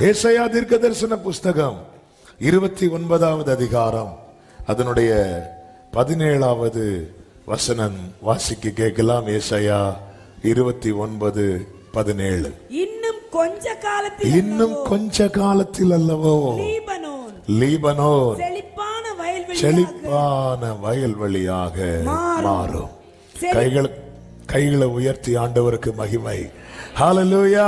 ஏசாயா தீர்க்கதரிசன புஸ்தகம் 29வது அதிகாரம் அதனுடைய 17வது வசனம் வாசிக்க கேட்கலாம். ஏசாயா 29:17. இன்னும் கொஞ்ச காலத்தில் அல்லவோ லீபனோன் செழிப்பான வயல்வெளியாக மாறும். கைகளை உயர்த்தி ஆண்டவருக்கு மகிமை. ஹல்லேலூயா.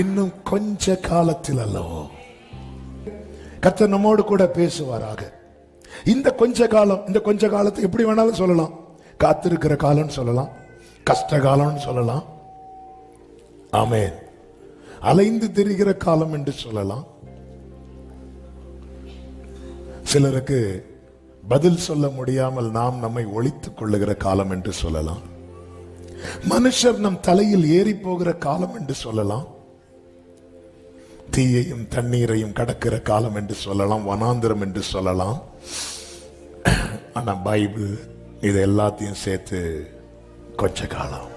இன்னும் கொஞ்ச காலத்தில் அல்லவோ. கர்த்தர் நம்மோடு கூட பேசுவாராக. இந்த கொஞ்ச காலத்தை எப்படி வேணாலும் சொல்லலாம். காத்திருக்கிற காலம் சொல்லலாம், கஷ்ட காலம் சொல்லலாம், ஆமென், அலைந்து திரிகிற காலம் என்று சொல்லலாம். சிலருக்கு பதில் சொல்ல முடியாமல் நாம் நம்மை ஒளித்துக் கொள்ளுகிற காலம் என்று சொல்லலாம். மனுஷர் நம் தலையில் ஏறி போகிற காலம் என்று சொல்லலாம். தீயையும் தண்ணீரையும் கடக்கிற காலம் என்று சொல்லலாம், வனாந்திரம் என்று சொல்லலாம். ஆனா பைபிள் இது எல்லாத்தையும் சேர்த்து கொஞ்ச காலம்.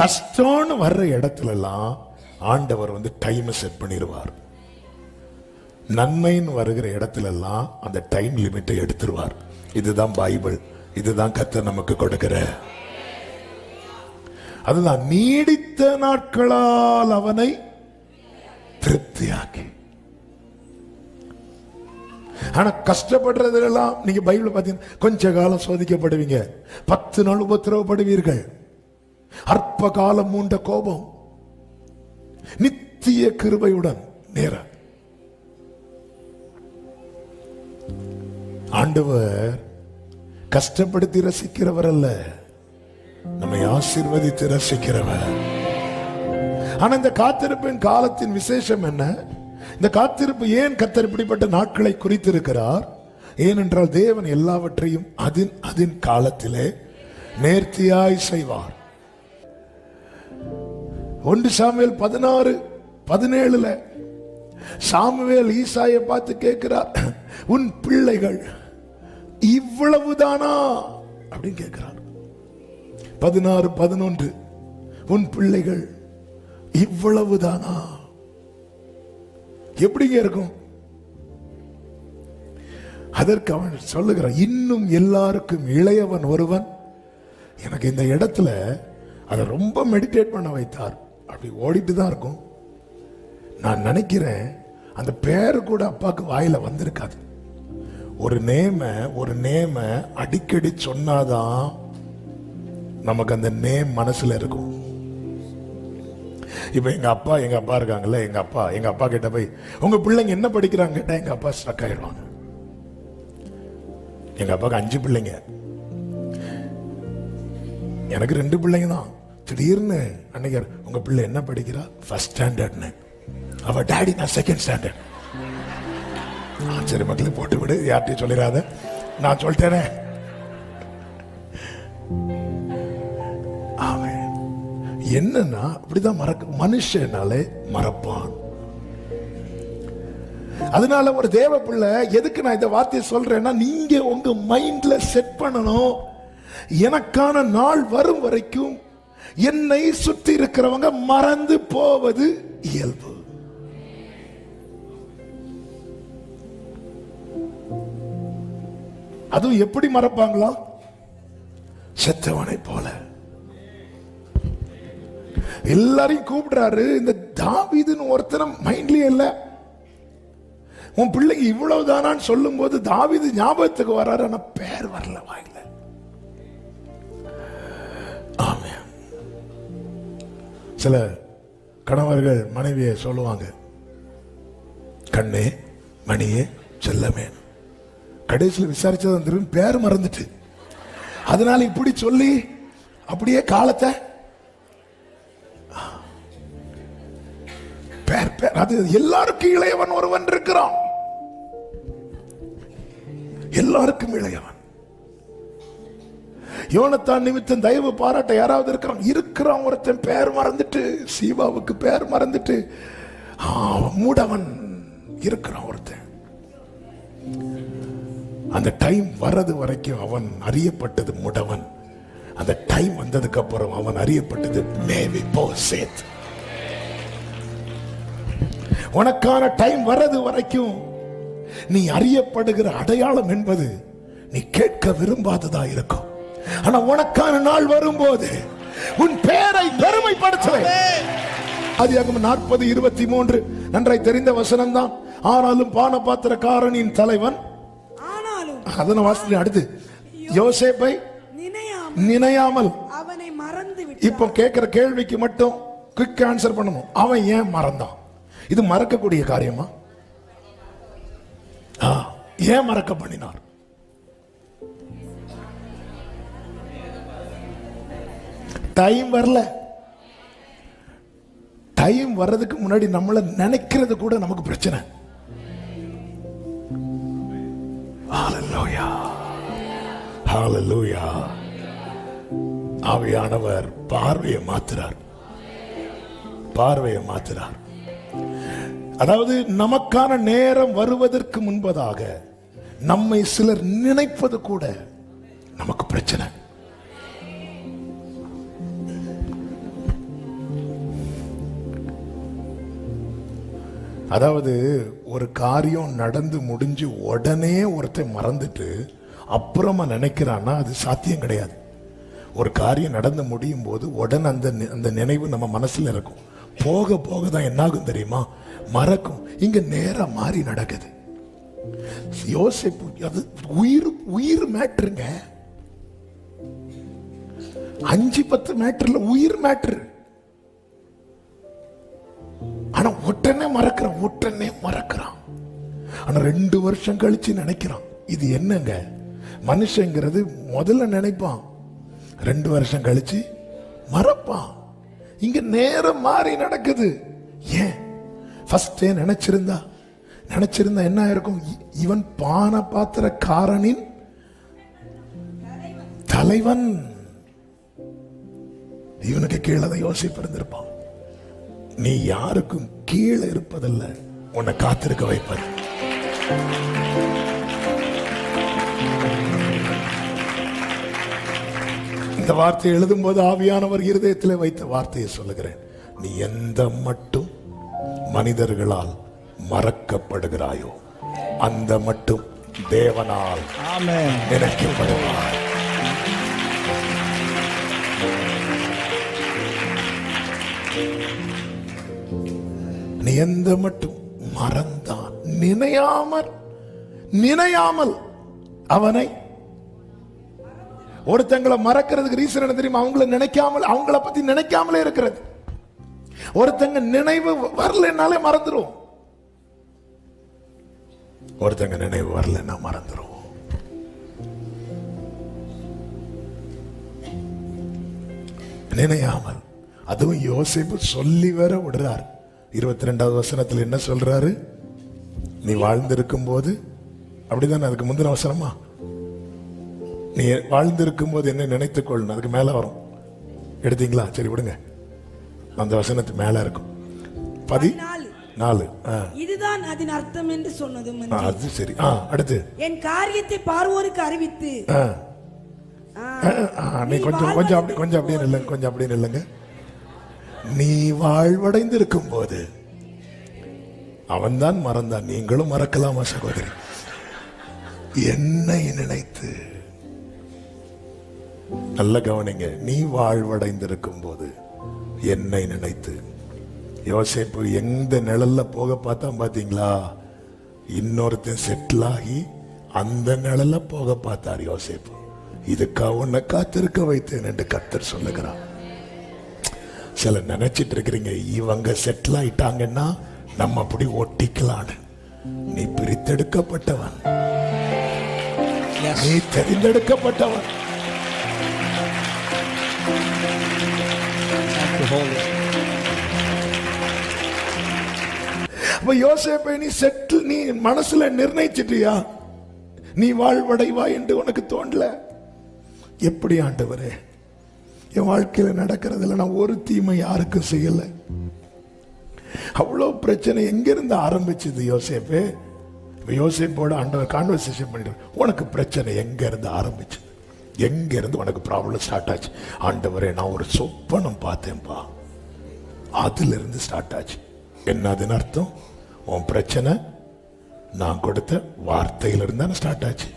கஷ்டம்னு வர்ற இடத்துல எல்லாம் ஆண்டவர் டைம் செட் பண்ணிடுவார். நன்மைன்னு வருகிற இடத்துல எல்லாம் அந்த டைம் லிமிட்டை எடுத்துருவார். இதுதான் பைபிள், இதுதான் கர்த்தர் நமக்கு கொடுக்கிற. அதுதான் நீடித்த நாட்களால் அவனை திருப்தியாக்கி. ஆனா கஷ்டப்படுறதெல்லாம் நீங்க பைபிள் பாத்தீங்கன்னா கொஞ்ச காலம் சோதிக்கப்படுவீங்க, 10 நாள் உபத்திரவப்படுவீர்கள், அற்ப காலம் மூண்ட கோபம், நித்திய கிருபையுடன் நேர. ஆண்டவர் கஷ்டப்படுத்தி ரசிக்கிறவர் அல்ல, நம்மை ஆசீர்வதித்து ரசிக்கிறவர். ஆனா இந்த காத்திருப்பின் காலத்தின் விசேஷம் என்ன? இந்த காத்திருப்பு ஏன் கர்த்தர் இப்படிப்பட்ட நாட்களை குறித்திருக்கிறார்? ஏனென்றால் தேவன் எல்லாவற்றையும் அதின் காலத்திலே நேர்த்தியாய் செய்வார். 1 சாமுவேல் 16:17 சாமுவேல் ஈசாயை பார்த்து கேட்கிறார், உன் பிள்ளைகள் இவ்வளவுதானா அப்படின்னு கேட்கிறார். 16:11 உன் பிள்ளைகள் இவ்வளவுதானா? எப்படிங்க இருக்கும்? அதற்கு அவன் சொல்லுகிறான், இன்னும் எல்லாருக்கும் இளையவன் ஒருவன். எனக்கு இந்த இடத்துல அதை ரொம்ப மெடிடேட் பண்ண வைத்தார். அப்படி ஓடிட்டு தான் இருக்கும். நான் நினைக்கிறேன் அந்த பேரு கூட அப்பாவுக்கு வாயில வந்திருக்காது. ஒரு நேம அடிக்கடி சொன்னாதான் நமக்கு அந்த நேம் மனசுல இருக்கும். இப்ப எங்க அப்பா இருக்காங்கல்ல, எங்க அப்பா கிட்ட போய் உங்க பிள்ளைங்க என்ன படிக்கிறாங்க கேட்டா எங்க அப்பா ஸ்ட்ரக் ஆயிடுவாங்க. எங்க அப்பாவுக்கு 5 பிள்ளைங்க, எனக்கு 2 பிள்ளைங்க தான். திடீர்னு அன்னைக்கு உங்க பிள்ளை என்ன படிக்கிறா? ஃபர்ஸ்ட் ஸ்டாண்டர்ட்னு. அவ டாடி நான் செகண்ட் ஸ்டாண்டர்ட். சரி மக்களே போட்டு விடு, யார்ட்டையும் சொல்லிடாத, நான் சொல்லிட்டேனே. என்னன்னா அப்படிதான் மனுஷனாலே மறப்பான். அதனால ஒரு தேவ பிள்ளை, எதுக்கு நான் இந்த வார்த்தையை சொல்றேன்னா, நீங்க உங்க மைண்ட்ல செட் பண்ணணும், எனக்கான நாள் வரும் வரைக்கும் என்னை சுற்றி இருக்கிறவங்க மறந்து போவது இயல்பு. அதுவும் எப்படி மறப்பாங்களா? செத்தவனை போல. எல்லாரையும் கூப்பிடுறாரு. இந்த தாவீதுன்னு ஒருத்தனை மைண்ட்லயே இல்ல. உன் பிள்ளைக்கு இவ்வளவுதானான்னு சொல்லும் போது தாவீது ஞாபகத்துக்கு வராரு, ஆனா பேர் வரல வாயில. ஆமென். சில கணவர்கள் மனைவியை சொல்லுவாங்க, கண்ணே மணியே செல்லமே. கடைசியில் விசாரிச்சதான் தெரியும் பேர் மறந்துட்டு. அதனால இப்படி சொல்லி அப்படியே காலத்தை அது எல்லாருக்கும் இளையவன் ஒருவன் இருக்கிறான். எல்லாருக்கும் இளையவன். யோனத்தான் நிமித்தம் தயவு பாராட்ட யாராவது இருக்கிறான் ஒருத்தன் பேர் மறந்துட்டு, சீபாவுக்கு பேர் மறந்துட்டு மூடவன் இருக்கிறான் ஒருத்தன். அந்த டைம் வர்றது வரைக்கும் அவன் அறியப்பட்டது முடவன். அந்த டைம் வந்ததுக்கு அப்புறம் அவன் அறியப்பட்டது மேவி போசேத். உனக்கான டைம் வர்றது வரைக்கும் நீ அறியப்படுகிற அடையாளம் என்பது நீ கேட்க விரும்பாததா இருக்கும். ஆனா உனக்கான நாள் வரும்போது உன் பேரை பெருமைப்படுத்துவேன். ஆதியாகமம் 40:23 நன்றாய் தெரிந்த வசனம் தான். ஆனாலும் பானபாத்திரக்காரனின் தலைவன், அதன வாசனை அடுத்து, யோசேப்பை நினையாமல் அவனை மறந்து விட்டான். இப்போ கேட்கிற கேள்விக்கு மட்டும் குயிக் ஆன்சர் பண்ணணும். அவன் ஏன் மறந்தான்? இது மறக்கக்கூடிய காரியமா? ஏன் மறக்க பண்ணினார்? டைம் வரல. டைம் வர்றதுக்கு முன்னாடி நம்மள நினைக்கிறது கூட நமக்கு பிரச்சனை. ஹalleluya, ஹalleluya. ஆவியானவர் பார்வையை மாத்துறார், பார்வையை மாத்துறார். அதாவது நமக்கான நேரம் வருவதற்கு முன்பதாக நம்மை சிலர் நினைப்பது கூட நமக்கு பிரச்சனை. அதாவது ஒரு காரியம் நடந்து முடிஞ்சு உடனே ஒருத்தன் மறந்துட்டு அப்புறமா நினைக்கிறான்னா அது சாத்தியம் கிடையாது. ஒரு காரியம் நடந்து முடியும் போது உடனே அந்த நினைவு நம்ம மனசுல இருக்கும். போக போக தான் என்னாகும் தெரியுமா? மறக்கும். இங்க நேரம் மாறி நடக்குது. யோசிப்பு அது உயிர் மேட்டருங்க. 5-10 மேட்டர்ல உயிர் மேட்டர். ஆனா உடனே மறக்கிறான். ஆனா 2 வருஷம் கழிச்சு நினைக்கிறான். இது என்னங்க? மனுஷங்கிறது முதல்ல நினைப்பான், 2 வருஷம் கழிச்சு மறப்பான். இங்க நேரம் மாறி நடக்குது. ஏன்? ஃபர்ஸ்டே நினைச்சிருந்தா என்ன இருக்கும்? இவன் பானபாத்திரக்காரனின் தலைவன். இவனுக்கு கீழே யோசிப்பு இருந்திருப்பான். நீ யாருக்கும் கீழே இருப்பதல்ல, உன்னை காத்திருக்க வைப்பது. இந்த வார்த்தையை எழுதும் போது ஆவியானவர் இருதயத்தில் வைத்த வார்த்தையை சொல்லுகிறேன். நீ எந்த மட்டும் மனிதர்களால் மறக்கப்படுகிறாயோ அந்த மட்டும் தேவனால் நினைக்கப்படுவார். நீ எந்த மட்டும் மறந்தான், நினையாமல் அவனை. ஒருத்தங்களை மறக்கிறதுக்கு ரீசன் என்ன தெரியுமா? அவங்கள பத்தி நினைக்காமலே இருக்கிறது. ஒருத்தங்க நினைவு வரலனாலே மறந்துடும். ஒருத்தங்க நினைவு வரலன்னா மறந்துடும். நினையாமல். அதுவும் யோசேப்பு சொல்லி வேற விடுறார். 22வது வசனத்தில் என்ன சொல்றாரு? நீ வாழ்ந்திருக்கும் போது, அப்படிதான். அதுக்கு முந்தின வசனமா, நீ வாழ்ந்திருக்கும் போது என்ன நினைத்துக் கொள்ளணும். அதுக்கு மேல வரும். எடுத்தீங்களா? சரி விடுங்க. அந்த வசனத்து மேல இருக்கும். 14. இதுதான் அதன் அர்த்தம் என்று சொன்னதும். அது சரி. அடுத்து, என் காரியத்தை பார்வோருக்கு அறிவித்து. நீ கொஞ்சம் அப்படியே இல்லைங்க. நீ வாழ்வடைந்து இருக்கும் போது அவன் தான் மறந்தான். நீங்களும் மறக்கலாமா சகோதரி? என்னை நினைத்து. நல்ல கவனிங்க. நீ வாழ்வடைந்திருக்கும் போது என்னை நினைத்து. யோசேப்பு எந்த நிழல்ல போக பார்த்தா பாத்தீங்களா? இன்னொருத்தன் செட்டில் ஆகி அந்த நிழல்ல போக பார்த்தார் யோசேப்பு. இதுக்கா உன்னை காத்திருக்க வைத்தேன் என்று கர்த்தர் சொல்லுகிறார். சில நினைச்சிட்டு இருக்கிறீங்க, இவங்க செட்டில் ஆயிட்டாங்கன்னா நம்ம அப்படி ஒட்டிக்கலான்னு. நீ பிரித்தெடுக்கப்பட்டவன், நீ தெரிந்தெடுக்கப்பட்டவன். அப்ப யோசேப்பை நீ மனசுல நிர்ணயிச்சிட்டியா? நீ வாழ்வடைவா என்று உனக்கு தோணல? எப்படி ஆண்டவரே, என் வாழ்க்கையில நடக்கிறதுல நான் ஒரு தீமை யாருக்கும் செய்யல. அவ்வளவு பிரச்சனை எங்கிருந்து ஆரம்பிச்சது யோசேப்பு? யோசேப்போட ஆண்டவர் கான்வர்சேஷன் பண்ணிட்டு, உனக்கு பிரச்சனை எங்க இருந்து ஆரம்பிச்சது? எங்க இருந்து உனக்கு ப்ராப்ளம் ஸ்டார்ட் ஆச்சு? ஆண்டவரே, நான் ஒரு சொப்பனம் பார்த்தேன்பா, அதுல இருந்து ஸ்டார்ட் ஆச்சு. என்ன அதுன்னு அர்த்தம்? உன் பிரச்சனை நான் கொடுத்த வார்த்தையில இருந்தா ஸ்டார்ட் ஆச்சு.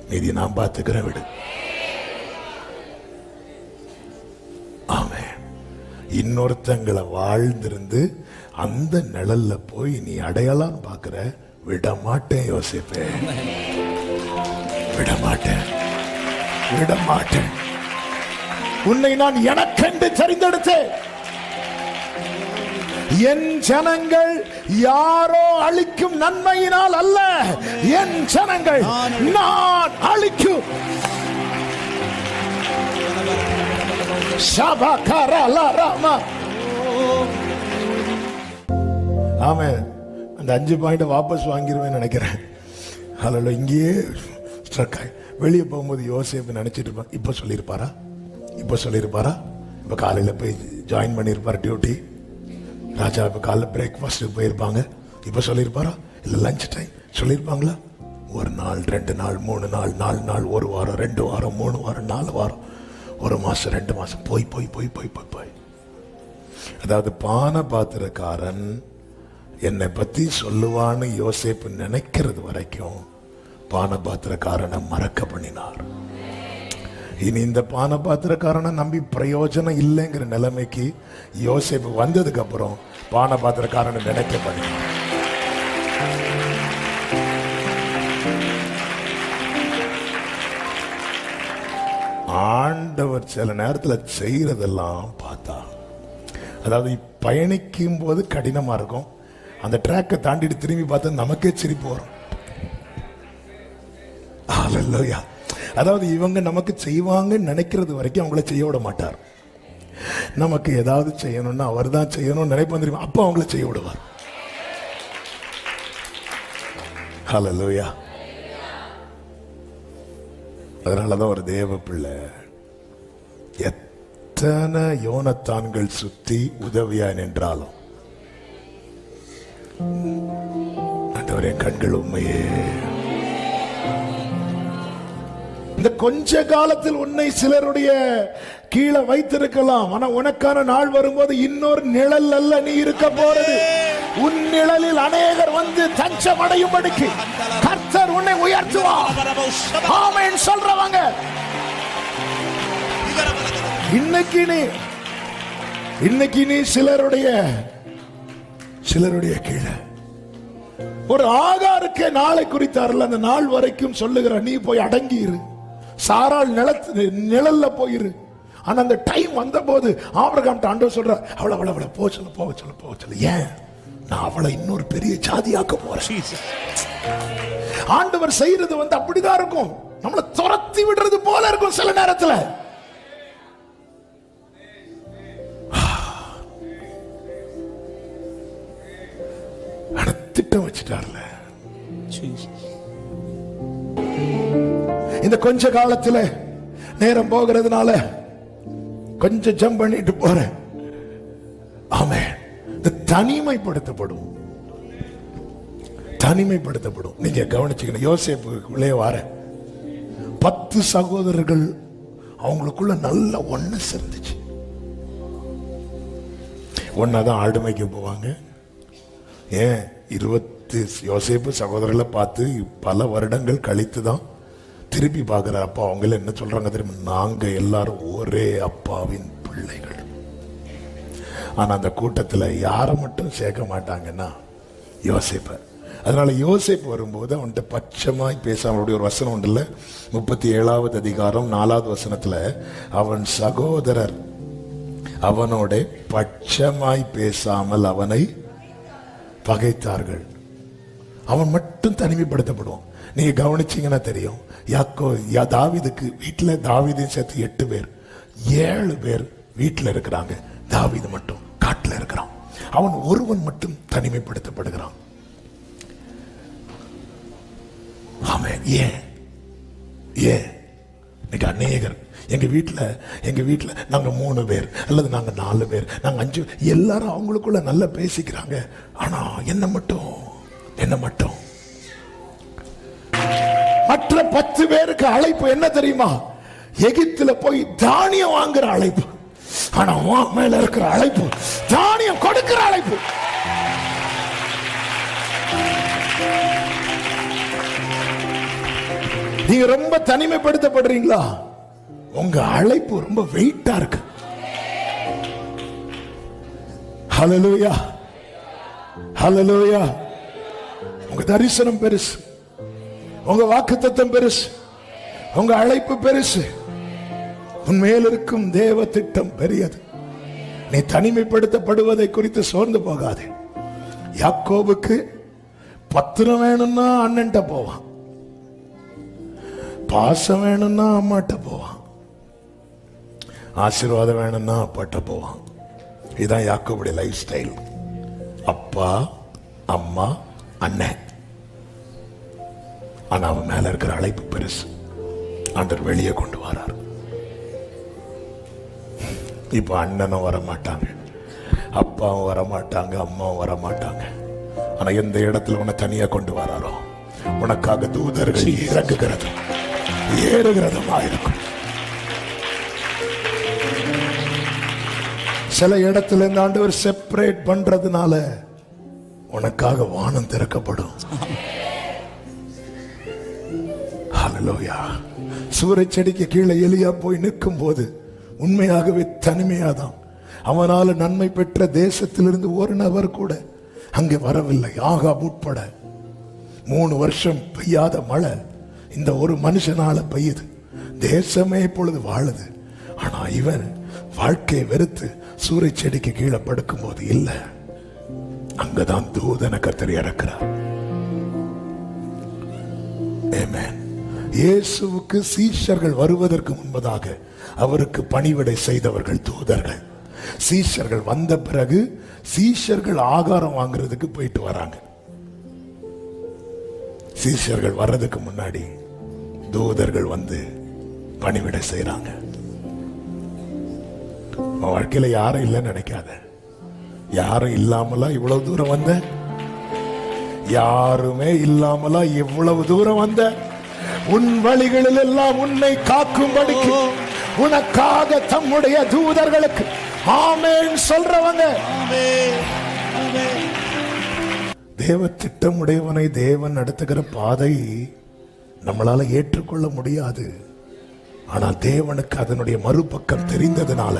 மீதி நான் பார்த்துக்கிறேன், விடு. ஆமென். இன்னொருத்தங்களை வாழ்ந்திருந்து அந்த நிழல்ல போய் நீ அடையாளம் பார்க்கிற. விட மாட்டேன் யோசிப்பே, விட மாட்டேன், விட மாட்டேன். உன்னை நான் எனக்கென்று தெரிந்தெடுத்தேன். என் ஜனங்கள் யாரோ அளிக்கும் நன்மையினால் அல்ல, என் ஜனங்கள் நான் அளிக்கும். ஆமென். அந்த 5 பாயிண்ட் வாபஸ் வாங்கிடுவேன் நினைக்கிறேன். அல்ல இங்கேயே வெளியே போகும்போது யோசேப்பு நினைச்சிட்டு இருப்பான். இப்ப சொல்லியிருப்பாரா, இப்ப சொல்லியிருப்பாரா? இப்ப காலையில போய் ஜாயின் பண்ணியிருப்பார் டியூட்டி. ராஜா இப்ப காலைல பிரேக்ஃபாஸ்ட் போயிருப்பாங்க. இப்ப சொல்லியிருப்பாரா? இல்ல லஞ்ச் டைம் சொல்லியிருப்பாங்களா? 1 நாள் 2 நாள் 3 நாள் 4 நாள் 1 வாரம் 2 வாரம் 3 வாரம் 4 வாரம் 1 மாசம் 2 மாசம் போய் போய் போய் போய் போய் போய். அதாவது பான பாத்திரக்காரன் என்னை பத்தி சொல்லுவான்னு யோசேப்பு நினைக்கிறது வரைக்கும் பான பாத்திரக்காரனை மறக்க பண்ணினார். இனி இந்த பான பாத்திரக்காரனை நம்பி பிரயோஜனம் இல்லைங்கிற நிலைமைக்கு யோசேப்பு வந்ததுக்கு அப்புறம் பான பாத்திரக்காரனை நினைக்க பண்ணினார். ஆண்டவர் சில நேரத்தில் செய்யறதெல்லாம் பார்த்தா, அதாவது பயணிக்கும் போது கடினமா இருக்கும். அந்த ட்ராக்கை தாண்டிட்டு திரும்பி பார்த்தா நமக்கே சிரிப்பு வரும். ஹல்லேலூயா. அதாவது இவங்க நமக்கு செய்வாங்கன்னு நினைக்கிறது வரைக்கும் அவங்கள செய்ய விட மாட்டார். நமக்கு ஏதாவது செய்யணும்னா அவர் தான் செய்யணும்னு நினைப்போம் தெரியுமா, அப்ப அவங்கள செய்ய விடுவார். ஹல்லேலூயா. அதனாலதான் ஒரு தேவ பிள்ளை எத்தனை யோனத்தான்கள் சுத்தி உதவியா நின்றாலும் ஆண்டவரே கண்கள் உண்மையே. இந்த கொஞ்ச காலத்தில் உன்னை சிலருடைய கீழே வைத்திருக்கலாம். ஆனா உனக்கான நாள் வரும்போது இன்னொரு நிழல் அல்ல நீ இருக்க போறது. உன் நிழலில் அநேகர் வந்து தஞ்சம் அடையும்படிக்கு கர்த்தர் உன்னை உயர்த்துவார். ஆமென் சொல்றவங்க இன்னைக்கு நீ சிலருடைய கீழே. ஒரு ஆகாருக்கு நாளை குறித்தார்ல, அந்த நாள் வரைக்கும் சொல்லுகிற நீ போய் அடங்கியிரு, சாராள் நிழல்ல போயிரு. ஆனா அந்த டைம் வந்த போது ஆபிரகாம் ஆண்டவர் சொல்ற, அவளை போக சொல்லு. ஏன்? நான் அவளை இன்னொரு பெரிய ஜாதியாக்க போறேன். ஆண்டவர் செய்யறது அப்படிதான் இருக்கும். நம்மளை துரத்தி விடுறது போல இருக்கும் சில நேரத்துல. திட்டம் வச்சுட்டார்ல. இந்த கொஞ்ச காலத்துல நேரம் போகிறதுனால கொஞ்சம் ஜம்ப் பண்ணிட்டு போறேன். ஆமென். தனிமைப்படுத்தப்படும். நீங்க கவனிச்சுக்கணும். யோசேப்புக்குள்ளே வர 10 சகோதரர்கள் அவங்களுக்குள்ள நல்ல ஒன்னஸ் இருந்துச்சு. ஒன்னாதான் ஆடுமைக்கு போவாங்க. ஏன் 20 யோசேப்பு சகோதரர்களை பார்த்து பல வருடங்கள் கழித்து தான் திருப்பி பார்க்கிற. அப்பா அவங்கள என்ன சொல்றாங்க தெரியுமா? நாங்க எல்லாரும் ஒரே அப்பாவின் பிள்ளைகள். ஆனா அந்த கூட்டத்தில் யாரை மட்டும் சேர்க்க மாட்டாங்கன்னா யோசேப்ப. அதனால யோசேப்பு வரும்போது அவன்கிட்ட பட்சமாய் பேச, அவனுடைய ஒரு வசனம் உண்டுல்ல, 37வது அதிகாரம் 4வது வசனத்துல, அவன் சகோதரர் அவனோட பட்சமாய் பேசாமல் அவனை பகைத்தார்கள். அவன் மட்டும் தனிமைப்படுத்தப்படுவான். நீங்க கவனிச்சீங்கன்னா தெரியும். தாவீதுக்கு வீட்டுல தாவீதையும் சேர்த்து 8 பேர், 7 பேர் வீட்டுல இருக்கிறாங்க. தாவீது மட்டும் காட்டுல இருக்கிறான். அவன் ஒருவன் மட்டும் தனிமைப்படுத்தப்படுகிறான். ஆமென். ஏன் இன்னைக்கு அநேகர் எங்க வீட்டுல நாங்க 3 பேர் அல்லது நாங்க 4 பேர், நாங்க 5, எல்லாரும் அவங்களுக்குள்ள நல்லா பேசிக்கிறாங்க. ஆனா என்ன மட்டும் மற்ற 10 பேருக்கு அழைப்பு என்ன தெரியுமா? எகிப்துல போய் தானியம் வாங்குற அழைப்பு. ஆனா மேல இருக்கிற அழைப்பு தானியம் கொடுக்கிற அழைப்பு. நீங்க ரொம்ப தனிமைப்படுத்தப்படுறீங்களா? உங்க அழைப்பு ரொம்ப வெயிட்டா இருக்கு. ஹல்லேலூயா, ஹல்லேலூயா. உங்க தரிசனம் பெருசு, உங்க வாக்குத்தத்தம் பெருசு, உங்க அழைப்பு பெருசு, உன்மேல் இருக்கும் தேவ திட்டம் பெரியது. நீ தனிமைப்படுத்தப்படுவதை குறித்து சோர்ந்து போகாதே. யாக்கோபுக்கு பத்திரம் வேணும்னா அண்ணன்ட்ட போவான், பாசம் வேணும்னா அம்மாட்ட போவான், ஆசீர்வாதம் வேணும்னா அப்பாட்ட போவான். இதுதான் யாக்கோபுடைய லைஃப் ஸ்டைல். அப்பா, அம்மா, அண்ணன். ஆனா அவன் மேல இருக்கிற அழைப்பு பெருசு. ஆண்டவர் வெளியே கொண்டு வரார். இப்ப அண்ணனும் வர மாட்டாங்க, அப்பாவும் வர மாட்டாங்க, அம்மாவும் வர மாட்டாங்க. ஆனா எந்த இடத்துல உன்னை தனியா கொண்டு வராரோ உனக்காக தூதர்கள் இறங்குகிறதும் ஏறுகிறதுமா இருக்கும். சில இடத்துல இந்த ஆண்டவர் செப்பரேட் பண்றதுனால உனக்காக வானம் திறக்கப்படும். ஹல்லேலூயா. சூரிய செடிக்கு கீழே எலியா போய் நிற்கும் போது உண்மையாகவே தனிமையாதான். அவனால நன்மை பெற்ற தேசத்திலிருந்து ஒரு நபர் கூட அங்கே வரவில்லை. ஆகாப் உட்பட 3 வருஷம் பெய்யாத மழை இந்த ஒரு மனுஷனால பெய்யுது. தேசமே இப்பொழுது வாழுது. ஆனா இவன் வாழ்க்கையை வெறுத்து சூரிய செடிக்கு கீழே படுக்கும் போது இல்ல, அங்கதான் தூதனை கர்த்தர் இறக்கிறார். ஆமென். இயேசுவுக்கு சீஷர்கள் வருவதற்கு முன்பதாக அவருக்கு பணிவிடை செய்தவர்கள் தூதர்கள். சீஷர்கள் வந்த பிறகு சீஷர்கள் ஆகாரம் வாங்குறதுக்கு போயிட்டு வராங்க. சீஷர்கள் வர்றதுக்கு முன்னாடி தூதர்கள் வந்து பணிவிடை செய்யறாங்க. வாழ்க்கையில யாரும் இல்லைன்னு நினைக்காத. யாரும் இல்லாமலா இவ்வளவு தூரம் வந்த? யாருமே இல்லாமலா இவ்வளவு தூரம் வந்த? உன் வழிகளில் எல்லாம் உன்னை காக்கும்படிக்கு உனக்காக தம்முடைய தூதர்களுக்கு ஆமென் சொல்றவங்க. தேவ திட்டமுடையவனை தேவன் நடத்துகிற பாதை நம்மளால ஏற்றுக்கொள்ள முடியாது. ஆனா தேவனுக்கு அதனுடைய மறுபக்கம் தெரிந்ததுனால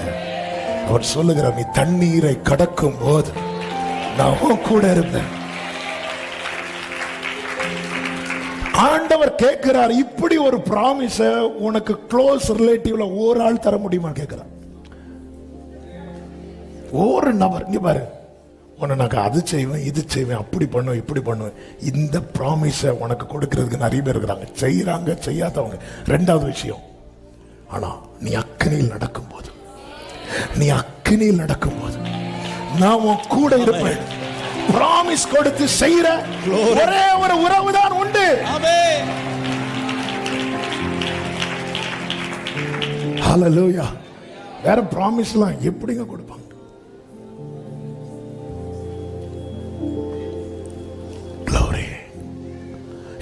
அவர் சொல்லுகிறார், நீ தண்ணீரை கடக்கும் போது நான் உன் கூட இருப்பேன். ஆண்டவர் கேட்கிறார், இப்படி ஒரு பிராமிஸ உனக்கு க்ளோஸ் ரிலேட்டிவ்ல ஒரு ஆள் தர முடியுமா கேட்கிறார். ஒரு நபர். இங்க பாரு, உனக்கு அது செய்வேன், இது செய்வேன், அப்படி பண்ணுவேன், இப்படி பண்ணுவேன். இந்த ப்ராமிஸ உனக்கு கொடுக்கிறதுக்கு நிறைய பேர் இருக்கிறாங்க, செய்யறாங்க, செய்யாதவங்க ரெண்டாவது விஷயம். ஆனா நீ அக்கினியில் நடக்கும் போது, நீ அக்கினியில் நடக்கும் போது நான் உன் கூட இருப்பேன். ப்ராமிஸ் கொடுத்து செய்யற ஒரே ஒரு உறவுதான் உண்டு. ஹல்லேலூயா. வேற ப்ராமிஸ்லாம் எப்படிங்க கொடுப்பாங்க?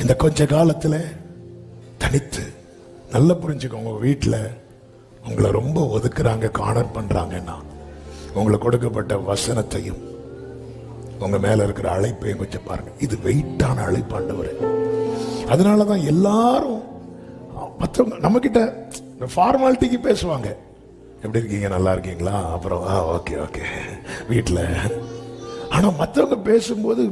இந்த கொஞ்ச காலத்துல தனித்து நல்லா புரிஞ்சுக்கோங்க. உங்க வீட்டுல உங்களை ரொம்ப ஒதுக்குறாங்க, கார்னர் பண்றாங்கன்னா உங்களுக்கு கொடுக்கப்பட்ட வசனத்தையும் உங்க மேல இருக்கிற அழைப்பையும் கொஞ்சம் பாருங்க. இது வெயிட்டான அழைப்பாண்டவர். அதனாலதான் எல்லாரும் மற்றவங்க நம்ம கிட்ட ஃபார்மாலிட்டிக்கு பேசுவாங்க. எப்படி இருக்கீங்க, நல்லா இருக்கீங்களா, அப்புறம் ஓகே ஓகே வீட்டுல. ஆனா மற்றவங்க பேசும்போது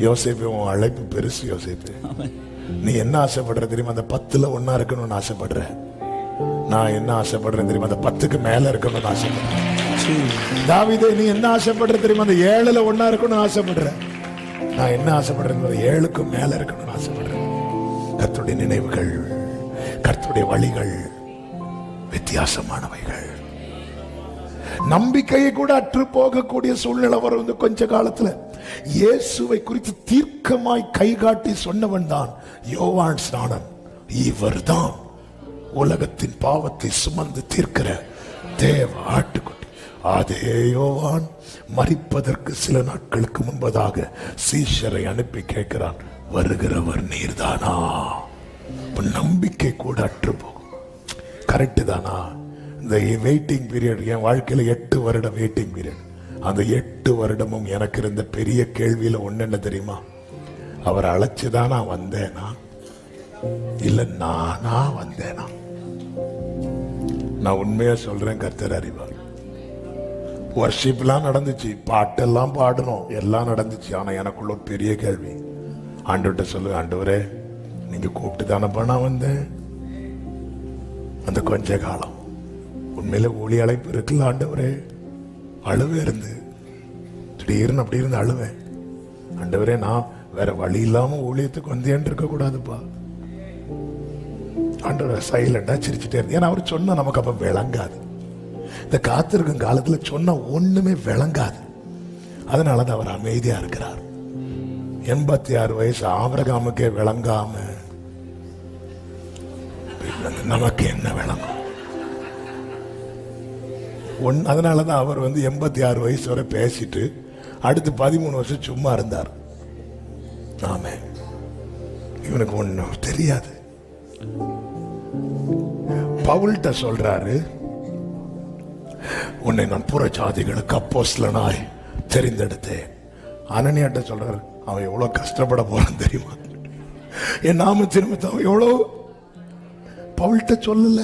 யோசேப்பு, உன் அழைப்பு பெருசு யோசேப்பு. நீ என்ன ஆசைப்படுற தெரியுமா? அந்த 10ல் 1 இருக்கணும்னு ஆசைப்படுற. நான் என்ன ஆசைப்படுறேன் தெரியுமா? அந்த 10க்கு மேல இருக்கணும்னு ஆசைப்படுறேன். தாவீதே, நீ என்ன ஆசைப்படுற தெரியுமா? அந்த 7ல் 1 இருக்கணும்னு ஆசைப்படுற. நான் என்ன ஆசைப்படுறேன்? 7க்கு மேல இருக்கணும்னு ஆசைப்படுறேன். கர்த்தருடைய நினைவுகள், கர்த்தருடைய வழிகள் வித்தியாசமானவைகள். நம்பிக்கையை கூட அற்று போகக்கூடிய சூழ்நிலை வரும். கொஞ்ச காலத்துல இயேசுவை குறித்து தீர்க்கமாய் கைகாட்டி சொன்னவன் தான் யோவான் ஸ்நானன். இவர்தான் உலகத்தின் பாவத்தை சுமந்து தீர்க்கிற தேவ ஆட்டுக்குட்டி. அதே யோவான் மரிப்பதற்கு சில நாட்களுக்கு முன்பதாக சீஷரை அனுப்பி கேட்கிறான், வருகிறவர் நீர்தானா? நம்பிக்கை கூட அற்று போகும். கரெக்டு தானா? இந்த வெயிட்டிங் பீரியட், என் வாழ்க்கையில 8 வருட வெயிட்டிங் பீரியட். அந்த 8 வருடமும் எனக்கு இருந்த பெரிய கேள்வியில ஒண்ணு என்ன தெரியுமா? அவர் அழைச்சுதான் நான் வந்தேனா இல்ல நானா வந்தேனா? நான் உண்மையா சொல்றேன், கர்த்தர் அறிவார். வர்ஷிப்லாம் நடந்துச்சு, பாட்டெல்லாம் பாடணும், எல்லாம் நடந்துச்சு. ஆனா எனக்குள்ள ஒரு பெரிய கேள்வி. ஆண்டவர்கிட்ட சொல்லு, ஆண்டவரே நீங்க கூப்பிட்டு தானப்பா நான் வந்தேன். அந்த கொஞ்ச காலம் உண்மையில ஊழி அழைப்பு இருக்குல்ல ஆண்டவரே, அழுவே இருந்து திடீர்னு அப்படி இருந்து அழுவேன். ஆண்டவரே நான் வேற வழி இல்லாம ஊழியத்துக்கு வந்தேன் இருக்க கூடாதுப்பா. ஆண்டவர் சைலண்டா சிரிச்சுட்டே இருந்து. ஏன்னா அவர் சொன்னா நமக்கு அப்ப விளங்காது. இந்த காத்திருக்கும் காலத்துல சொன்ன ஒண்ணுமே விளங்காது. அதனாலதான் அவர் அமைதியா இருக்கிறார். 86 வயசு ஆபிரகாமுக்கே விளங்காம நமக்கு என்ன விளங்கும்? அதனாலதான் அவர் 86 வயசு வரை பேசிட்டு அடுத்து 13 வருஷம் சும்மா இருந்தார். ஆமே, இவனுக்கு ஒண்ணும் தெரியாது. பவுல்கிட்ட சொல்றாரு, உன்னை நான் புற ஜாதிகளுக்கு அப்போஸ்தலனாய் தெரிந்தெடுத்தேன். அனனியாட்ட சொல்றாரு, அவன் எவ்வளவு கஷ்டப்பட போறான் தெரியுமா? என் நாமத்தின் நிமித்தம் அவன் எவ்வளவு. பவுல்கிட்ட சொல்லல,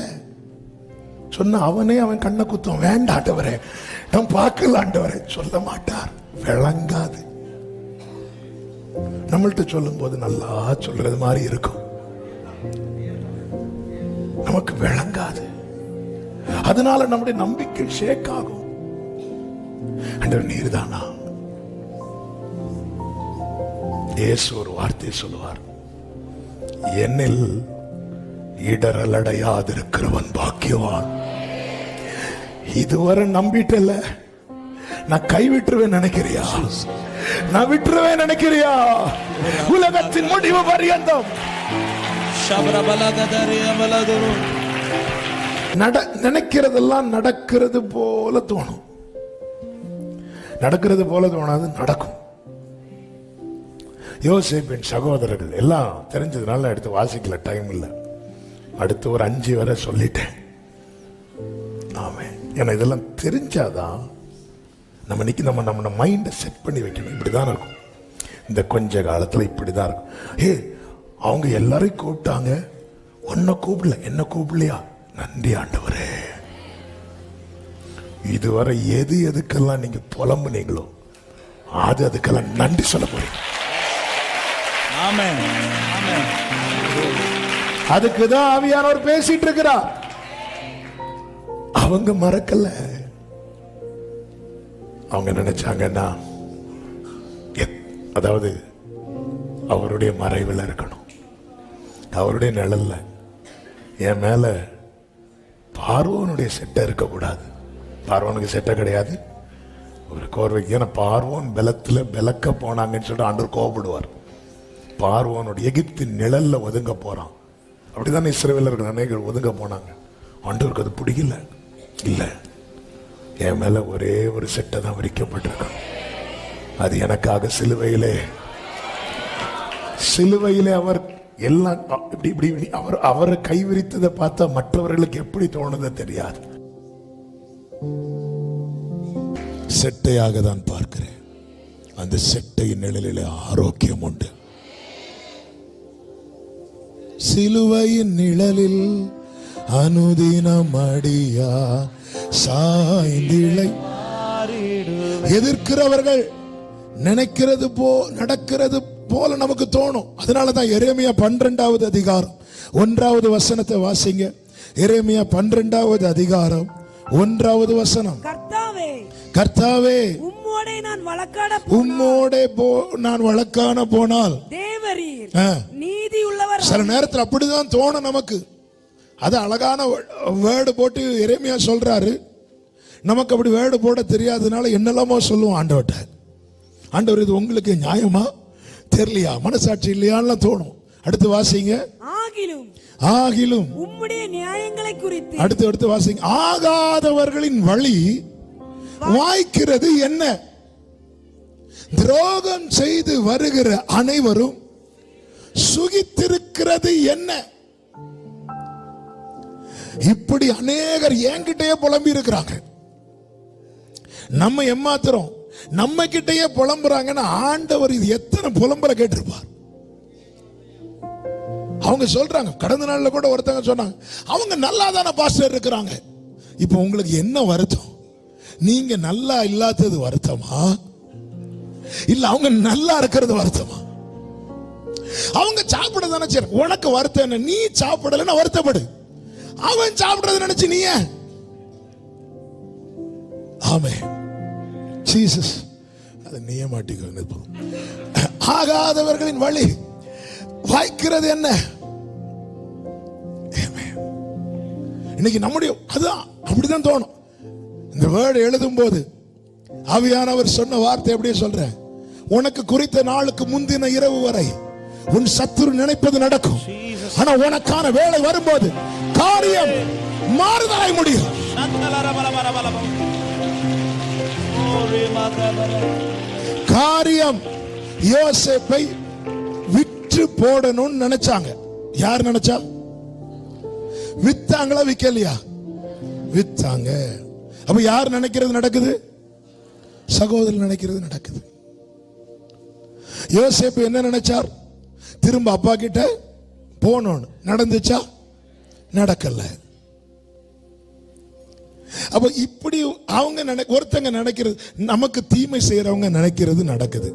சொன்ன அவனே அவன் கண்ணை குத்தம். வேண்டாண்டவரே நான் பார்க்கலாண்டவரே சொல்ல மாட்டார், விளங்காது. நம்மள்கிட்ட சொல்லும் போது நல்லா சொல்றது மாதிரி இருக்கும், நமக்கு விளங்காது. அதனால நம்முடைய நம்பிக்கை ஷேக் ஆகும். ஆண்டவர் நீர்தானா? இயேசு ஒரு வார்த்தை சொல்லுவார், என்னில் இடரலடையாதிருக்கிறவன் பாக்கியவான். இதுவரை நம்பிட்டல, நான் கைவிட்டுருவேன் நினைக்கிறியா? நான் விட்டுருவேன் நினைக்கிறியா? உலகத்தின் முடிவு பரியந்தம் நினைக்கிறதெல்லாம் நடக்கிறது போல தோணும். நடக்கிறது போல தோணாது, நடக்கும். யோசேப்பின் சகோதரர்கள் எல்லாம் தெரிஞ்சதுனால எடுத்து வாசிக்கல, டைம் இல்லை. அடுத்து ஒரு 5 வரை சொல்லிட்டேன். ஆமே, ஏன்னா இதெல்லாம் தெரிஞ்சாதான் நம்ம மைண்டை செட் பண்ணி வைக்கணும். இப்படிதான் இருக்கும், இந்த கொஞ்ச காலத்துல இப்படிதான் இருக்கும். ஏ அவங்க எல்லாரையும் கூப்பிட்டாங்க, உன்னை கூப்பிடல, என்ன கூப்பிடலையா? நன்றி ஆண்டவரே. இதுவரை எதுக்கெல்லாம் நீங்க புலம்புனீங்களோ அதுக்கெல்லாம் நன்றி சொல்ல போறீங்க. அதுக்குதான் ஆவியானவர் பேசிட்டு இருக்கிறார். அவங்க மறக்கல. அவங்க நினைச்சாங்கன்னா அதாவது அவருடைய மறைவில் இருக்கணும், அவருடைய நிழல்ல. என் மேல பார்வோனுடைய செட்டை இருக்கக்கூடாது. பார்வோனுக்கு செட்டை கிடையாது, ஒரு கோர்வைக்கு. ஏன்னா பார்வோன் பலத்துல விளக்க போனாங்கன்னு சொல்லிட்டு ஆண்டவர் கோபப்படுவார். பார்வோனுடைய எகிப்தின் நிழல்ல ஒதுங்க போறான். அப்படிதான் இஸ்ரவேலர்கள் அநேகர் ஒதுங்க போனாங்க. ஆண்டவருக்கு அது பிடிக்கல. இல்ல, என் மேல ஒரே ஒரு செட்டை தான் விரிக்கப்பட்டிருக்கும். அது எனக்காக சிலுவையிலே அவர் எல்லாம் இப்படி இப்படி அவரை கைவிரித்ததை பார்த்தா மற்றவர்களுக்கு எப்படி தோணுதோ தெரியாது. செட்டையாக தான் பார்க்கிறேன். அந்த செட்டையின் நிழலிலே ஆரோக்கியம் உண்டு. சிலுவையின் நிழலில் அனுதினம் அடியா சாய்ந்திழை. எதிர்க்கிறவர்கள் நினைக்கிறது நடக்கிறது போல நமக்கு தோணும். அதனாலதான் எரேமியா 12வது அதிகாரம் 1வது வசனத்தை வாசிங்க. எரேமியா 12வது அதிகாரம் 1வது வசனம். கர்த்தாவே உம்மோடே நான் வழக்கான போனால் நீதி உள்ளவர். சில நேரத்தில் அப்படிதான் தோணும் நமக்கு. அது அழகான வேர்டு போட்டு எரேமியா சொல்றாரு. நமக்கு அப்படி வேர்டு போட தெரியாதனால என்னெல்லாமோ சொல்லுவோம் ஆண்டவர்கிட்ட. ஆண்டவர் இது உங்களுக்கு நியாயமா தெரியலையா, மனசாட்சி இல்லையான்னு தோணும். அடுத்து வாசிங்க. ஆகிலும் உம்முடைய நியாயங்களை குறித்து. அடுத்து வாசிங்க. ஆகாதவர்களின் வழி வாய்க்கிறது என்ன? துரோகம் செய்து வருகிற அனைவரும் சுகித்திருக்கிறது என்ன? இப்படி அநேகர் என்கிட்டயே புலம்பி இருக்கிறாங்க. நம்ம ஏமாத்துறோம். நம்ம கிட்டயே புலம்புறாங்கன்னா ஆண்டவர் இது எத்தனை புலம்புற கேட்டிருப்பார். அவங்க சொல்றாங்க, கடந்த நாள்ல கூட ஒருத்தங்க சொன்னாங்க, அவங்க நல்லா தானே பாஸ்டர் இருக்கிறாங்க. இப்ப உங்களுக்கு என்ன வருத்தம்? நீங்க நல்லா இல்லாதது வருத்தமா, இல்ல அவங்க நல்லா இருக்கிறது வருத்தமா? அவங்க சாப்பிட தானே சரி, உனக்கு வருத்தம் என்ன? நீ சாப்பிடலன்னா வருத்தப்படு. அவன் சாப்பிடுறது நினைச்சு நீ ஏன்? ஆமே ஜீசஸ் அதை நீயே மாட்டிக்க. ஆகாதவர்களின் வழி வாய்க்கிறது என்ன? இன்னைக்கு நம்முடைய அதான் அப்படிதான் தோணும். இந்த வேர்டு எழுதும் போது ஆவியானவர் சொன்ன வார்த்தை அப்படியே சொல்றேன். உனக்கு குறித்த நாளுக்கு முந்தின இரவு வரை உன் சத்துரு நினைப்பது நடக்கும். ஆனா உனக்கான வேலை வரும்போது காரியம் மாறுதலாய் முடியும். காரியம் யோசேப்பை விற்று போடணும்னு நினைச்சாங்க. யார் நினைச்சா? வித்தாங்களா விக்கலையா? வித்தாங்க. அப்ப யார் நினைக்கிறது நடக்குது? சகோதரர் நினைக்கிறது நடக்குது. யோசேப்பு என்ன நினைச்சார்? திரும்ப அப்பா கிட்ட போனோன்னு. நடந்துச்சா? நடக்கல. அப்ப இப்படி அவங்க ஒருத்தங்க நினைக்கிறது, நமக்கு தீமை செய்யறவங்க நினைக்கிறது நடக்குது,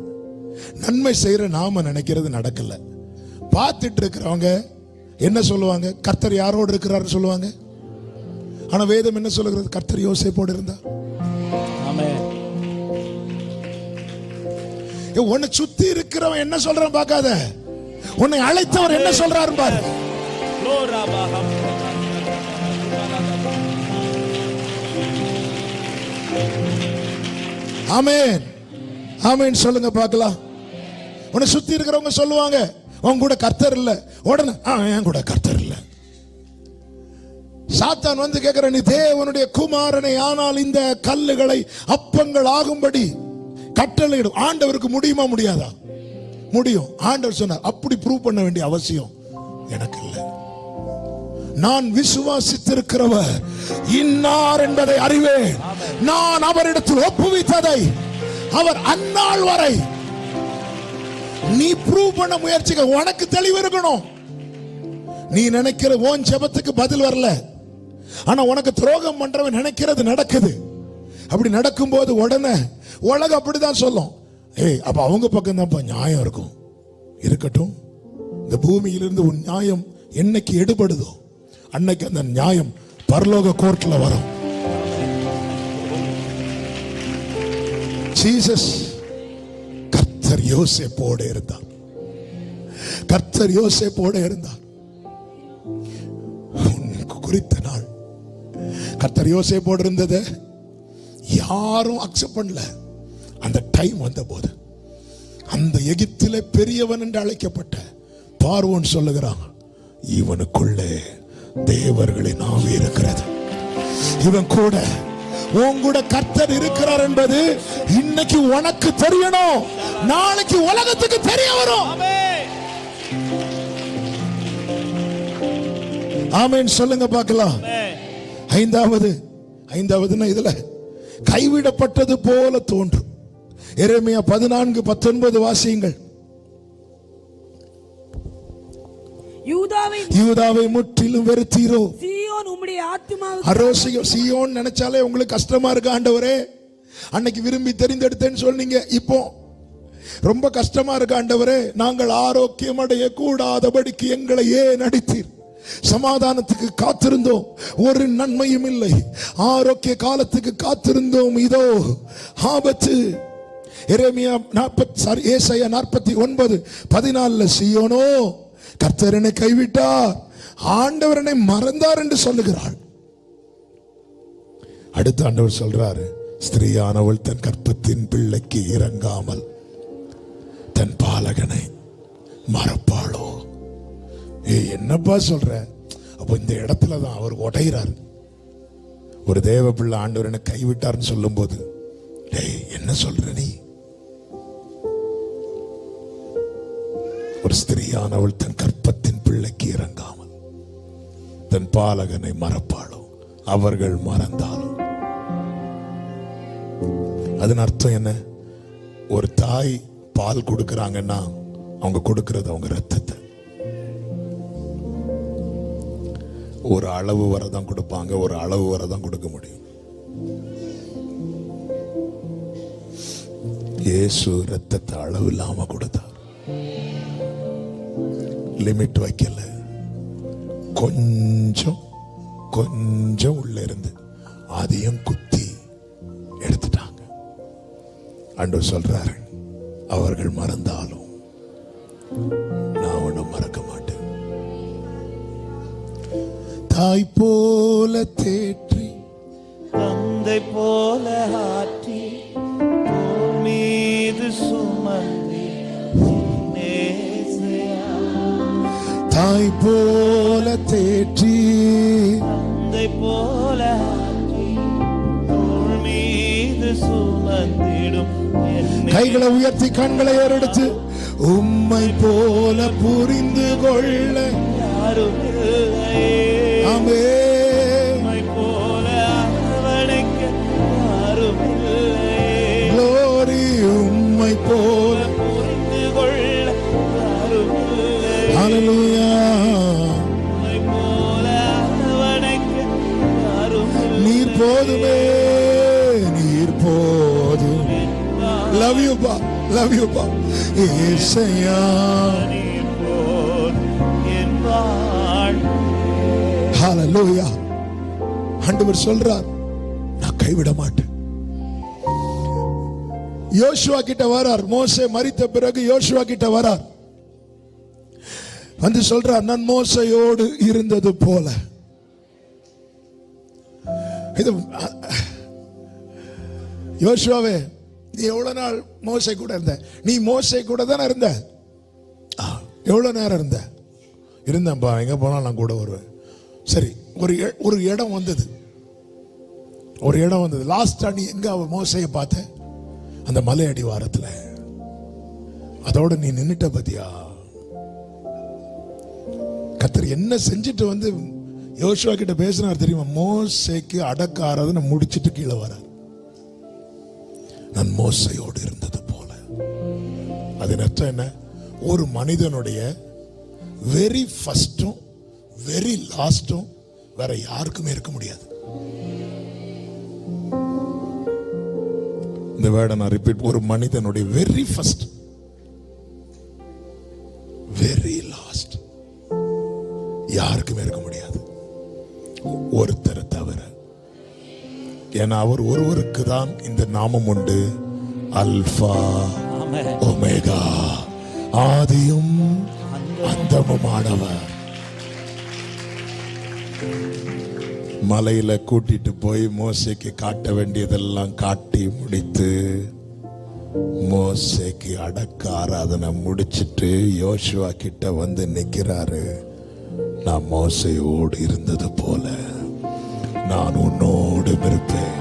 நன்மை செய்யற நாம நினைக்கிறது நடக்கல. பார்த்துட்டு இருக்கிறவங்க என்ன சொல்லுவாங்க? கர்த்தர் யாரோடு இருக்கிறார் சொல்லுவாங்க. ஆனா வேதம் என்ன சொல்லுகிறது? கர்த்தர் யோசேப்போடு இருந்தார். உன்னை சுத்தி இருக்கிறவன் என்ன சொல்றான் பார்க்காத, உன்னை அழைத்தவர் என்ன சொல்றாரு பாரு. ஆமென் ஆமென் சொல்லுங்க பார்க்கலாம். உன்னை சுத்தி இருக்கிறவங்க சொல்லுவாங்க, உன் கூட கர்த்தர் இல்ல. உடனே என் கூட கர்த்தர் இல்ல. சாத்தான் வந்து கேட்கிற, நீ தேவனுடைய குமாரனை ஆனால் இந்த கல்லுகளை அப்பங்கள் ஆகும்படி கட்டளையிடும். ஆண்டவருக்கு முடியுமா? முடியாதா? முடியும். ஆண்டவர் சொன்னார். அப்படி ப்ரூவ் பண்ண வேண்டிய அவசியம் எனக்கு இல்லை. நான் விசுவாசித்திருக்கிறவர் இன்னார் என்பதை அறிவேன். நான் அவரிடத்தில் ஒப்புவித்ததை அவர் அந்நாள் வரை நீ ப்ரூவ் பண்ண முயற்சிக்க. உனக்கு தெளிவு இருக்கணும். நீ நினைக்கிற உன் ஜெபத்துக்கு பதில் வரல, ஆனா உனக்கு துரோகம் பண்றவன் நினைக்கிறது நடக்குது. அப்படி நடக்கும் போது உடனே உலகம் அப்படிதான் சொல்லும், அப்ப அவங்க பக்கம் தான் நியாயம் இருக்கும். இருக்கட்டும், இந்த பூமியிலிருந்து உன் நியாயம் என்னைக்கு எடுபடுதோ அன்னைக்கு அந்த நியாயம் பரலோக கோர்ட்ல வரும். ஜீசஸ் கர்த்தர் யோசேப்போடு இருந்தார். கர்த்தர் யோசேப்போடு இருந்தார். குறித்த நாள் கர்த்தர் யோசேப்போடு இருந்தது யாரும் அக்செப்ட் பண்ணல. அந்த டைம் வந்த போது அந்த எகிப்திலே பெரியவன் என்று அழைக்கப்பட்ட பார்வோன் சொல்லுகிறான், இவனுக்குள்ளே தேவர்களின் ஆவி இருக்கிறது. இவன் கூட உன் கூட கர்த்தர் இருக்கிறார் என்பது இன்னைக்கு உனக்கு தெரியணும், நாளைக்கு உலகத்துக்கு தெரிய வரும். ஆமென் சொல்லுங்க பார்க்கலாம். ஐந்தாவதுன்னா இதுல கைவிடப்பட்டது போல தோன்றும். எரேமியா 14:19 வாசியுங்கள். யூதாவை முற்றிலும் வெறுத்தீரோ? சீயோன் உம்முடைய ஆத்துமாவுக்கு. சீயோன் நினைச்சாலே உங்களுக்கு கஷ்டமா இருக்கு ஆண்டவரே. அன்னைக்கு விரும்பி தெரிந்தெடுத்தேன்னு சொன்னீங்க, இப்போ ரொம்ப கஷ்டமா இருக்கு ஆண்டவரே. நாங்கள் ஆரோக்கியம் அடைய கூடாதபடிக்கு எங்களை ஏன் அடித்தீர்? சமாதானத்துக்கு காத்திருந்தோம், ஒரு நன்மையும் இல்லை. ஆரோக்கிய காலத்துக்கு காத்திருந்தோம், இதோ ஆபத்து. எரேமியா 49:14 சீயோனோ கர்த்தரனை கைவிட்டார், ஆண்டவரனை மறந்தார் என்று சொல்லுகிறாள். அடுத்த ஆண்டவர் சொல்றாரு, ஸ்திரீயானவள் தன் கற்பத்தின் பிள்ளைக்கு இறங்காமல் தன் பாலகனை மறப்பாளோ? என்னப்பா சொல்ற? அப்ப இந்த இடத்துல தான் அவர் உடைகிறார். ஒரு தேவ பிள்ளை ஆண்டவரனை கைவிட்டார்னு சொல்லும் போது, என்ன சொல்ற நீ? ஒரு ஸ்திரீயானவள் தன் கற்பத்தின் பிள்ளைக்கு இறங்காமல் தன் பாலகனை மறப்பாளோ? அவர்கள் மறந்தாலும் அதன் அர்த்தம் என்ன? ஒரு தாய் பால் கொடுக்கறாங்கன்னா அவங்க கொடுக்கிறது அவங்க ரத்தத்தை. ஒரு அளவு வரதான் கொடுப்பாங்க, ஒரு அளவு வரதான் கொடுக்க முடியும். இயேசு ரத்தத்தை அளவு இல்லாம கொடுத்தார். லிமிட் வைக்கல. கொஞ்சம் கொஞ்சம் உள்ள இருந்து அதையும் குத்தி எடுத்துட்டாங்க. ஆண்டவர் சொல்றாரு, அவர்கள் மறந்தாலும் நான் ஒன்னும் மறக்க மாட்டேன். தாய் போல தேற்றி, தந்தை போல ஆற்றி, மீது சுமந்தி நேசையா. தாய் போல தேற்றி, தந்தை போல ஆற்றி, மீது சுமந்திடும் கைகளை உயர்த்தி கண்களை ஏறெடுத்து, உம்மை போல புரிந்து கொள்ள யாரும் இல்லையே. ஆமென். போல அரவணைக்க யாரும் இல்லையே. Glory, உம்மை போல புரிந்து கொள்ள யாரும் இல்லையே. Hallelujah. உம்மை போல அரவணைக்க யாரும் இல்லையே. நீர் போதுமே, நீர் போதும். Love you, Pa. Love you, Pa. ஏசையா. நீர் போல் என் வாழ்வு. Hallelujah. ஆண்டவர் சொல்றார், நான் கைவிட மாட்டேன். யோசுவா கிட்ட வரார். மோசே மரித்த பிறகு யோசுவா கிட்ட வரார். வந்து சொல்றார், நான் மோசையோடு இருந்தது போல. இது யோசுவாவே, நீ எவ்வளவு நாள் மோசை கூட இருந்த? நீ மோசை கூட தானே இருந்த? எவ்வளவு நேரம் இருந்த? இருந்தேன்பா, எங்க போனாலும் நான் கூட வருவேன். சரி, ஒரு இடம் வந்தது. ஒரு இடம் வந்தது. லாஸ்டா நீ எங்க மோசையை பார்த்த? அந்த மலை அடிவாரத்துல. அதோட நீ நின்னுட்ட பாத்தியா? கர்த்தர் என்ன செஞ்சுட்டு வந்து யோசுவா கிட்ட பேசினார் தெரியுமா? மோசைக்கு அடக்காரதை முடிச்சிட்டு கீழே வர. நான் மோசையோடு இருந்தது போல. அது அர்த்தம் என்ன? ஒரு மனிதனுடைய வெரி ஃபர்ஸ்டும் வெரி லாஸ்டும் வேற யாருக்குமே இருக்க முடியாது. இந்த வேர்டை நான் ரிப்பீட். ஒரு மனிதனுடைய வெரி ஃபர்ஸ்ட், வெரி லாஸ்ட் யாருக்குமே இருக்க முடியாது, ஒருத்தரை தவிர. ஏன்னா அவர் ஒருவருக்கு தான் இந்த நாமம் உண்டு, அல்பா ஒமேகா, ஆதியும் அந்தமுமானவர். மலையில கூட்டிட்டு போய் மோசேக்கு காட்ட வேண்டியதெல்லாம் காட்டி முடித்து, மோசேக்கு அடக்க ஆராதனை முடிச்சிட்டு யோசுவா கிட்ட வந்து நிக்கிறாரு. நான் மோசையோடு இருந்தது போல நான் உன்னோடு இருப்பேன்.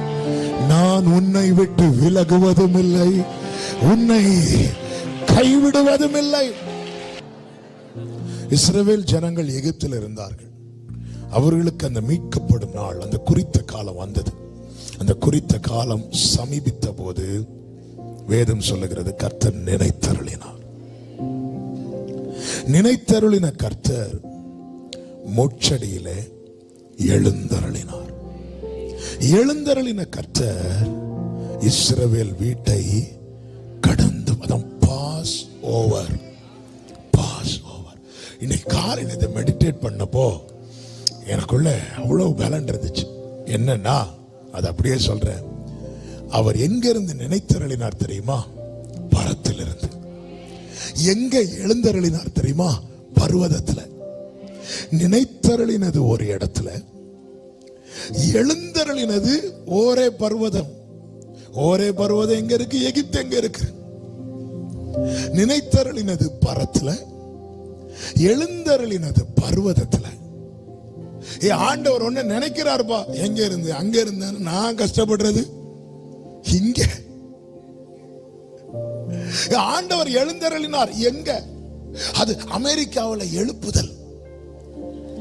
நான் உன்னை விட்டு விலகுவதும் இல்லை, உன்னை கைவிடுவதும் இல்லை. இஸ்ரவேல் ஜனங்கள் எகிப்தில் இருந்தார்கள். அவர்களுக்கு அந்த மீட்கப்படும் நாள், அந்த குறித்த காலம் வந்தது. அந்த குறித்த காலம் சமீபித்த போது வேதம் சொல்லுகிறது, கர்த்தர் நினைத்தருளினார். நினைத்தருளின கர்த்தர் முச்சடியிலே எழுந்தருளினார். எழுந்தருளின கர்த்தர் இஸ்ரவேல் வீட்டை கடந்து, அதான் பாஸ் ஓவர். Pass over. இன்னைக்கு காலையில் இதை மெடிடேட் பண்ணப்போ எனக்குள்ள அவ்வளவு பலன் இருந்துச்சு. என்னன்னா, அது அப்படியே சொல்றேன். அவர் எங்க இருந்து நினைத்தருளினார் தெரியுமா? பரத்திலிருந்து. எங்க எழுந்தருளினார் தெரியுமா? பர்வதத்துல. நினைத்தருளினது ஒரு இடத்துல, எழுந்தருளினது ஓரே பர்வதம். ஓரே பர்வதம் எங்க இருக்கு? எகிப்து எங்க இருக்கு? நினைத்தருளினது பரத்துல, எழுந்தருளினது பர்வதத்துல. ஆண்டவர் ஒண்ணு நினைக்கிறாருப்பா, எங்க இருந்து? அங்க இருந்து. நான் கஷ்டப்படுறது இங்க. ஆண்டவர் எழுந்தருளினார் எங்க? அது அமெரிக்காவில் எழுப்புதல்.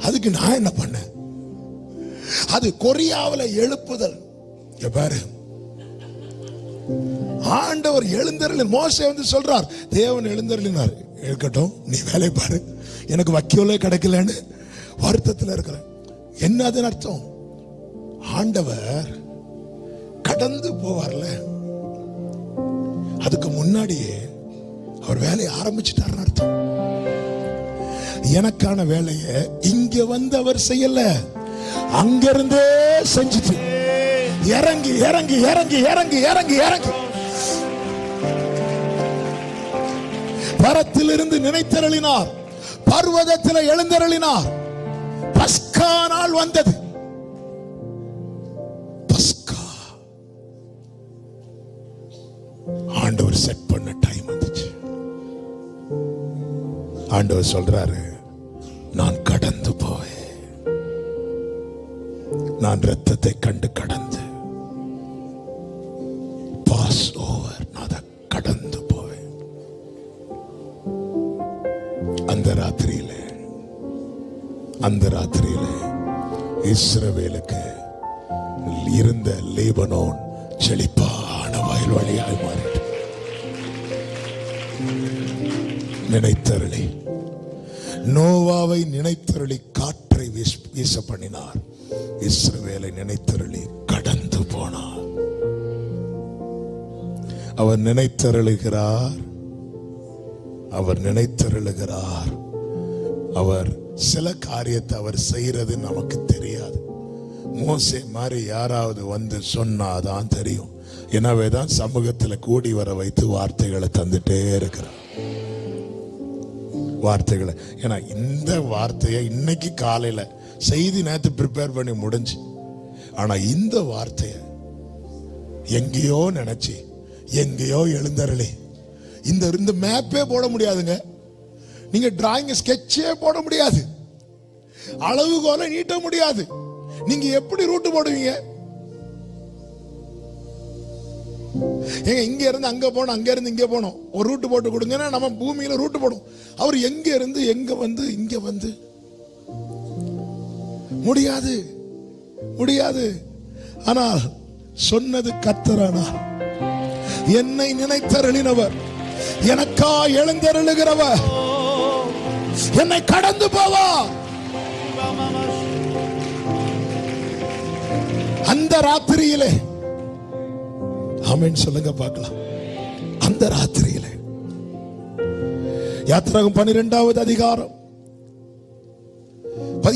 அதுக்கு நான் என்ன பண்ணேன்? அது கொரியாவில் எழுப்புதல். பாரு, ஆண்டவர் எழுந்தருளி, மோசே வந்து சொல்றார், தேவன் எழுந்தருளினார். இருக்கட்டும், நீ வேலை பாரு, எனக்கு வக்கியோலே கிடைக்கலன்னு வருத்தத்தில் இருக்கிறேன். என்ன அதன் அர்த்தம்? ஆண்டவர் கடந்து போவார்ல, அதுக்கு முன்னாடியே அவர் வேலையை ஆரம்பிச்சுட்டாருன்னு அர்த்தம். எனக்கான வேலையை இங்க வந்து அவர் செய்யல, அங்கிருந்தே செஞ்சுட்டு இறங்கி இறங்கி இறங்கி இறங்கி இறங்கி இறங்கி பரத்திலிருந்து நினைத்தருளினார், பர்வதத்தில் எழுந்தருளினார். பஸ்கா நாள் வந்தது. பஸ்கா ஆண்டவர் செட் பண்ண டைம் வந்துச்சு. ஆண்டவர் சொல்றாரு, நான் கடந்து போவேன், நான் ரத்தத்தை கண்டு கடந்து பாஸ் ஓவர், நான் கடந்து போவேன். அந்த ராத்திரியில இஸ்ரவேலுக்கு இருந்த லீபனோன் செழிப்பான வயல்வெளியாய் மாறிட்டு, நினைத்தருளி நோவாவை நினைத்தருளி காற்றை வீச பண்ணினார். இஸ்ரவேலை நினைத்தருளி கடந்து போனார். அவர் நினைத்தருளுகிறார், அவர் நினைத்தருளுகிறார். அவர் சில காரியத்தை அவர் செய்யறது நமக்கு தெரியாது. மோசே மாதிரி யாராவது வந்து சொன்னாதான் தெரியும். எனவேதான் சமூகத்தில் கூடி வர வைத்து வார்த்தைகளை தந்துட்டே இருக்கிறார். வார்த்தைகளை, ஏன்னா இந்த வார்த்தையை இன்னைக்கு காலையில செய்தி நேரத்து ப்ரிப்பேர் பண்ணி முடிஞ்சு, ஆனா இந்த வார்த்தையை எங்கேயோ நினைச்சு எங்கேயோ எழுந்தருளி, இந்த மேப்பே போட முடியாதுங்க. நீங்க டிராயிங் ஸ்கெட்சே போட முடியாது, அளவுகோலை நீட்ட முடியாது. நீங்க எப்படி ரூட் போடுவீங்க? இங்க இருந்து அங்க போனோம், அங்க இருந்து இங்க போனோம், ஒரு ரூட் போட்டு கொடுங்கன்னா நம்ம பூமியில ரூட் போடும். அவர் எங்க இருந்து எங்க வந்து இங்க வந்து முடியாது, முடியாது. ஆனால் சொன்னது கர்த்தரானார். என்னை நினைத்தருளினவர், எனக்கா எழுந்தருளுகிறவர், என்னை கடந்து போவார். அந்த ராத்திரியிலே, ஆமென் சொல்லுங்க பார்க்கலாம். அந்த ராத்திரியிலே யாத்திராகமம் 12வது அதிகாரம்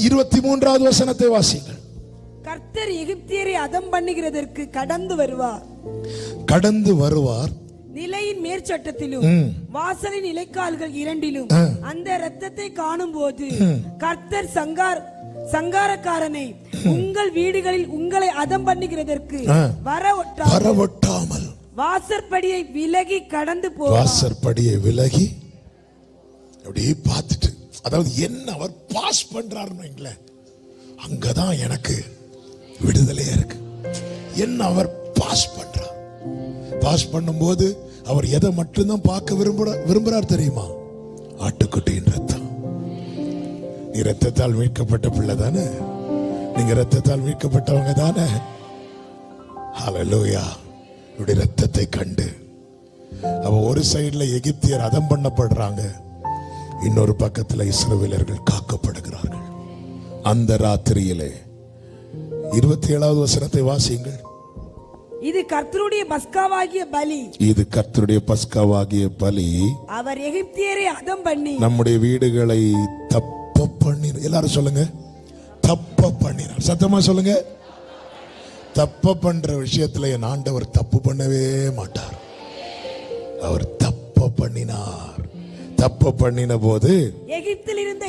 23வது வசனத்தை வாசிங்கள். கர்த்தர் எகிப்தியரை அதம் பண்ணுகிறதற்கு கடந்து வருவார். நிலையின் மேற்சட்டத்திலும் வாசலின் இலைக்கால்கள் இரண்டிலும் அந்த இரத்தத்தை காணும் போது கர்த்தர் சங்காரக்காரனை உங்கள் வீடுகளில் உங்களை அதம் பண்ணுகிறதற்கு வரவொட்டாமல் வாசற்படியை விலகி கடந்து போவார். வாசற்படியை விலகி அப்படியே பார்த்துட்டு, அதாவது என்ன அவர் பாஸ் பண்றாருன்னு அங்கதான் எனக்கு விடுதலையா இருக்கு. என்ன அவர் பாஸ் பண்றார். பாஸ் பண்ணும்போது அவர் எதை மட்டும்தான் பார்க்க விரும்புறார் தெரியுமா? ஆட்டுக்குட்டியின் ரத்தம். நீ ரத்தத்தால் மீட்கப்பட்ட பிள்ளை தானே, நீங்க ரத்தத்தால் மீட்கப்பட்டவங்க தானே. ஹல்லேலூயா. இப்படி ரத்தத்தை கண்டு அவ ஒரு சைடுல எகிப்தியர் அதம் பண்ணப்படுறாங்க, இன்னொரு பக்கத்துல இஸ்ரவேலர்கள் காக்கப்படுகிறார்கள். அந்த ராத்திரியிலே 27வது வசனத்தை வாசியுங்கள். இது கர்த்தருடைய பஸ்காவாகிய பலி, இது கர்த்தருடைய பஸ்காவாகிய பலி. அவர் எகிப்தியரை அதம் பண்ணி நம்முடைய வீடுகளை தப்ப பண்ணினார். எல்லாரும் சொல்லுங்க, தப்ப பண்ணினார். சத்தமா சொல்லுங்க. தப்ப பண்ற விஷயத்துல என் ஆண்டவர் தப்பு பண்ணவே மாட்டார். அவர் தப்ப பண்ணினார். தப்பு பண்ணின போது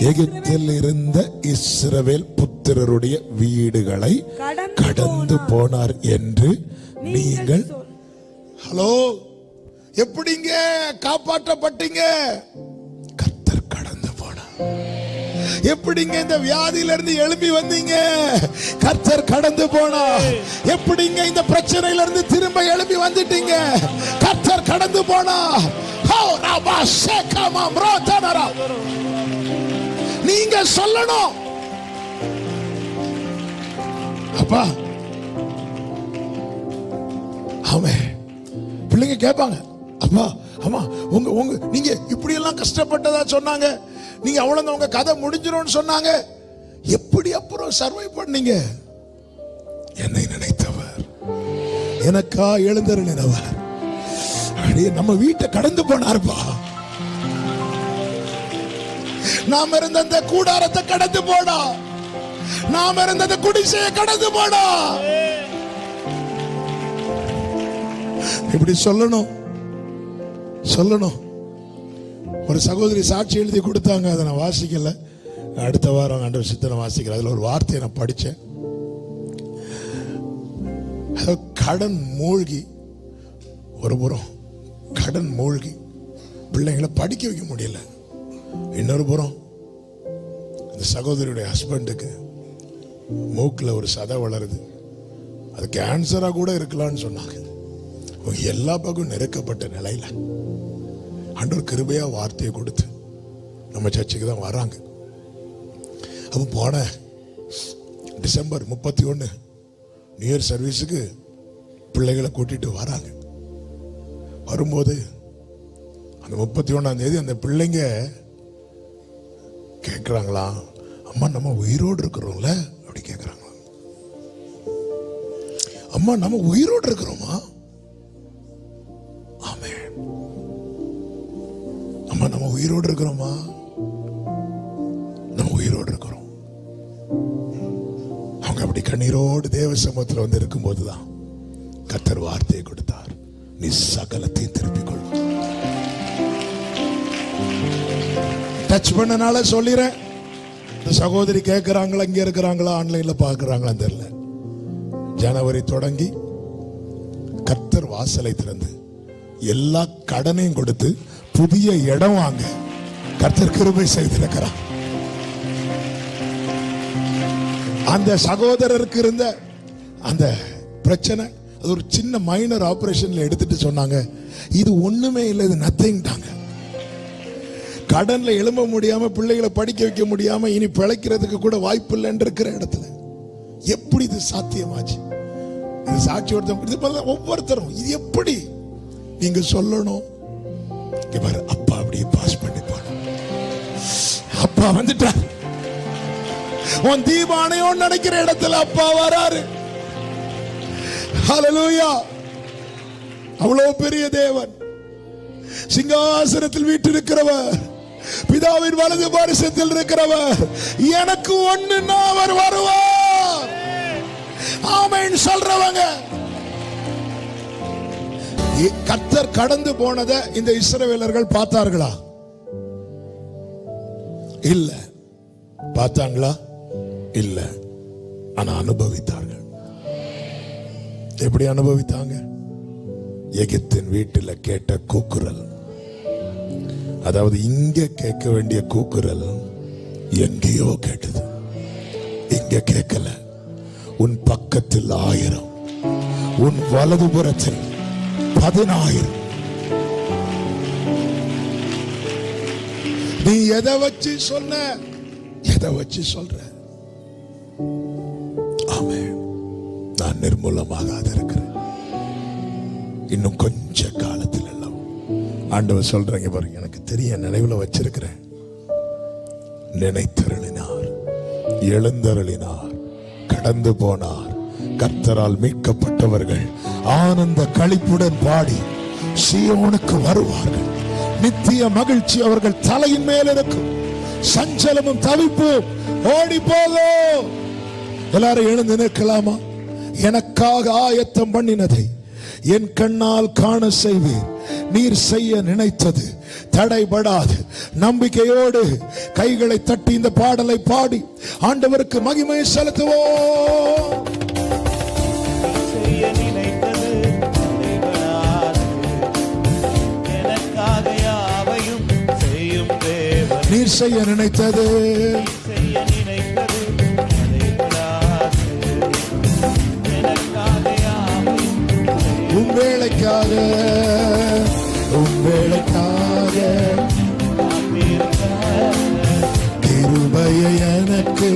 எகிப்தில் இருந்த இஸ்ரவேல் புத்திரருடைய வீடுகளை கடந்து போனார் என்று நீங்கள். ஹலோ, எப்படிங்க காப்பாற்றப்பட்டீங்க? கர்த்தர் கடந்து போனார். எப்படிங்க இந்த வியாதியில இருந்து எழுப்பி வந்தீங்க? கர்த்தர் கடந்து போனார். எப்படிங்க இந்த பிரச்சனையில இருந்து திரும்ப எழுப்பி வந்துட்டீங்க? கர்த்தர் கடந்து போனார். நீங்க சொல்லணும், அப்பா ஆமென். பிள்ளைங்க கேட்பாங்க, அம்மா அம்மா உங்க நீங்க இப்படி எல்லாம் கஷ்டப்பட்டதா சொன்னாங்க, நீங்க அவ்வளவு உங்க கதை முடிஞ்சிரும்னு சொன்னாங்க, எப்படி அப்புறம் சர்வை பண்ணீங்க? என்னை நினைத்தவர், எனக்கா எழுந்தருளினவர் நம்ம வீட்டை கடந்து போனார்பா. நாம் இருந்த அந்த கூடாரத்தை கடந்து போனா, நாம் இருந்த அந்த குடிசையை கடந்து போனா. இப்படி சொல்லணும். ஒரு சகோதரி சாட்சி எழுதி கொடுத்தாங்க, அதை நான் வாசிக்கல. அடுத்த வாரம் ஆண்டவர் சித்தனை வாசிக்கிறேன். அதுல ஒரு வார்த்தையை நான் படிச்சேன். கடன் மூழ்கி, ஒரு புறம் கடன் மூழ்கி பிள்ளைங்களை படிக்க வைக்க முடியல, இன்னொரு புறம் இந்த சகோதரியுடைய ஹஸ்பண்டுக்கு மூக்குல ஒரு சதை வளருது, அது கேன்சரா கூட இருக்கலாம்னு சொன்னாங்க. எல்லா பக்கம் நெருக்கப்பட்ட நிலையில ஆண்டவர் கிருபையா வார்த்தையை கொடுத்து நம்ம சர்ச்சுக்கு தான் வராங்க. அப்போ போன டிசம்பர் 31 நியூ இயர் சர்வீஸுக்கு பிள்ளைகளை கூட்டிட்டு வராங்க. வரும்போது அந்த 31ஆம் தேதி அந்த பிள்ளைங்க கேட்குறாங்களா, அம்மா நம்ம உயிரோடு இருக்கிறோம்ல அப்படி கேட்குறாங்களா, அம்மா நம்ம உயிரோடு இருக்கிறோமா? ஆமென். அம்மா நம்ம உயிரோடு இருக்கிறோமா? நம்ம உயிரோடு இருக்கிறோம். அவங்க அப்படி கண்ணீரோடு தேவ சமூகத்தில் வந்து இருக்கும் போதுதான் கர்த்தர் வார்த்தையை கொடுத்தார், நீ சகலத்தையும் திருப்பிக் கொள். டச் பண்ணனால சொல்லிறேன், இந்த சகோதரி கேட்கிறாங்களா, இங்க இருக்கிறாங்களா, ஆன்லைன்ல பாக்குறாங்களா தெரியல. ஜனவரி தொடங்கி கர்த்தர் வாசலை திறந்து எல்லா கடனையும் கொடுத்து புதிய இடம் வாங்க கர்த்தர் கிருபை செய்திருக்கிறார். அந்த சகோதரருக்கு இருந்த அந்த பிரச்சனை, அது ஒரு சின்ன மைனர் ஆபரேஷன்ல எடுத்துட்டு சொன்னாங்க, இது ஒண்ணுமே இல்லை, இது நத்திங்டாங்க. கடன்ல எழும்ப முடியாம, பிள்ளைகளை படிக்க வைக்க முடியாம, இனி பிழைக்கிறதுக்கு கூட வாய்ப்பு இல்லைன்னு இருக்கிற இடத்துல எப்படி இது சாத்தியமாச்சு? இது சாட்சி ஒவ்வொருத்தரும் இது எப்படி நீங்க சொல்லணும். அப்பா அப்படியே பாஸ் பண்ணி போன, அப்பா வந்துட்டார். உன் தீபானையோன்னு நினைக்கிற இடத்துல அப்பா வராரு. ஹல்லேலூயா. அவ்வளவு பெரிய தேவன், சிங்காசனத்தில் வீற்றிருக்கிறவர், பிதாவின் வலது பாரிசத்தில் இருக்கிறவர், எனக்கு ஒண்ணுன்னா அவர் வருவார். ஆமென் சொல்றவங்க. கர்த்தர் கடந்து போனதை இந்த இஸ்ரவேலர்கள் பார்த்தார்களா? இல்ல. பார்த்தாங்களா? இல்ல. ஆனா அனுபவித்தார்கள். எப்படி அனுபவித்தாங்க? எகிப்தின் வீட்டில் கேட்ட கூக்குரல், அதாவது இங்க கேட்க வேண்டிய கூக்குரல் எங்கேயோ கேட்டது, இங்க கேட்கல. உன் பக்கத்தில் 1000, உன் வலதுபுறத்தில் 10,000. நீ எதை வச்சு சொன்ன, எதை வச்சு சொல்ற? ஆமென். நான் நிர்மூலமாக இருக்கிறேன். இன்னும் கொஞ்ச காலத்தில் எல்லாம் ஆண்டவர் சொல்றீங்க பாருங்க, எனக்கு தெரிய நினைவுல வச்சிருக்கிறேன். நினைத்தருளினார், எழுந்தருளினார், கடந்து போனார். கர்த்தரால் மீட்கப்பட்டவர்கள் ஆனந்த களிப்புடன் பாடி சீயோனுக்கு வருவார்கள். நித்திய மகிழ்ச்சி அவர்கள் தலையின் மேல் இருக்கும். சஞ்சலமும் தவிப்பும் ஓடி போகும். எல்லாரும் எழுந்து நிற்கலாமா? எனக்காக ஆயத்தம் பண்ணினதை என் கண்ணால் காண செய்வேன். நீர் செய்ய நினைத்தது தடைபடாது. நம்பிக்கையோடு கைகளை தட்டி இந்த பாடலை பாடி ஆண்டவருக்கு மகிமை செலுத்துவோம். செய்ய நினைத்தது தடைபடாது. எனக்காக யாவையும் செய்யும் தேவன். நீர் செய்ய நினைத்தது, செய்ய நினைத்தது தடைபடாது. எனக்காக யாவையும் உன் வேளைக்காக, உன் வேளைக்காக கிருபையை எனக்கு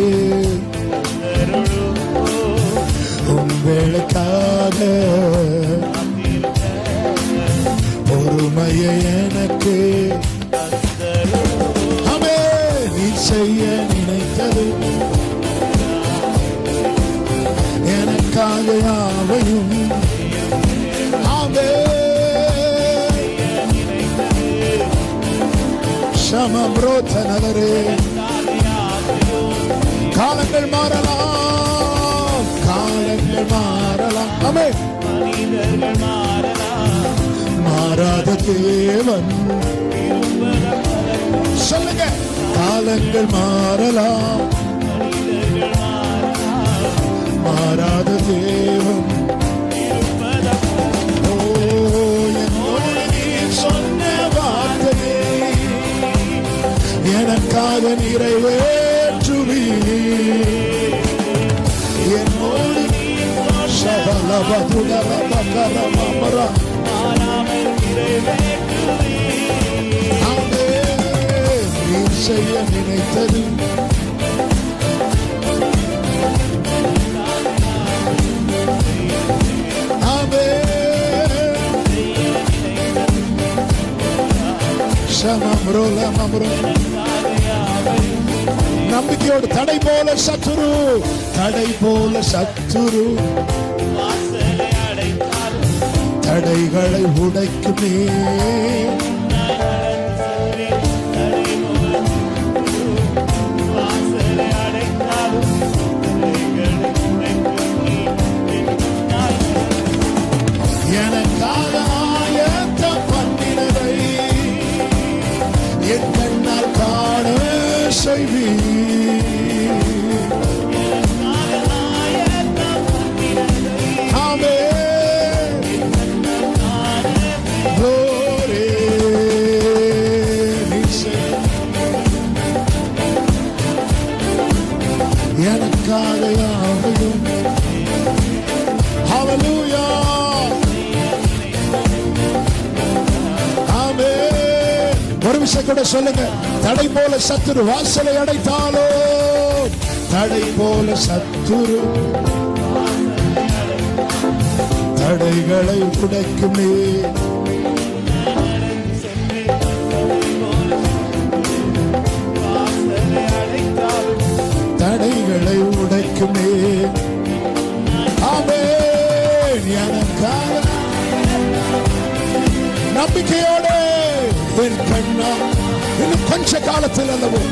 உன் வேளைக்காக பொறுமையை எனக்கு அமே நீ செய்ய நினைத்தது எனக்காக யாவையும் ஆமே சமம்ரோத நகரே காலங்கள் மாறலாம் காலங்கள் மாறலாம் ஆமே மாறாத தேவன் சொல்லுங்க காலங்கள் மாறலாம் மாறாத தேவன் ஓ என்னோடு நீ சொன்ன வார்த்தையை எனக்காக நிறைவேற்றுவி என்னோடு சபலபதுடரபகரமமரா நீ செய்ய நினைத்தது நம்பிக்கையோடு தடை போல சத்துரு தடைகளை உடைக்குமே எனக்காக ஆயத்தம் பண்ணினதை என் கண்ணால் காண செய்வி ஆமே எனக்காக யாவையும் ஹல்லேலூயா ஆமென் ஒரு விஷயம் கூட சொல்லுங்க தடை போல சத்துரு வாசலை அடைத்தாலோ தடை போல சத்துரு தடைகளை உடைக்குமே தடைகளை உடைக்குமே ஆமென் எனக்காக நம்பிக்கையோடு என் கண்ணா இன்னும் கொஞ்ச காலத்தில் அல்லவோ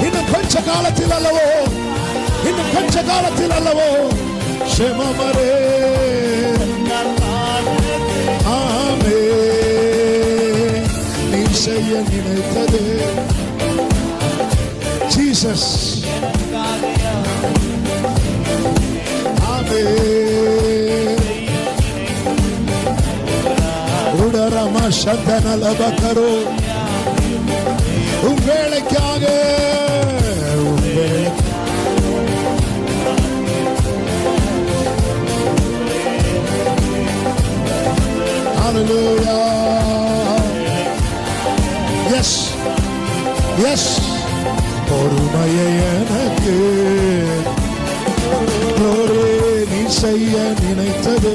இன்னும் கொஞ்ச காலத்தில் அல்லவோ இன்னும் கொஞ்ச காலத்தில் அல்லவோ செமமரே ஆமென் நீ செய்ய நினைத்தது ஜீசஸ் ஆமென் உடரமா சந்தனலபகரோ உன் வேலைக்காக Hallelujah. Yes. Yes. பொறுமையை எனக்கு நீ செய்ய நினைத்தது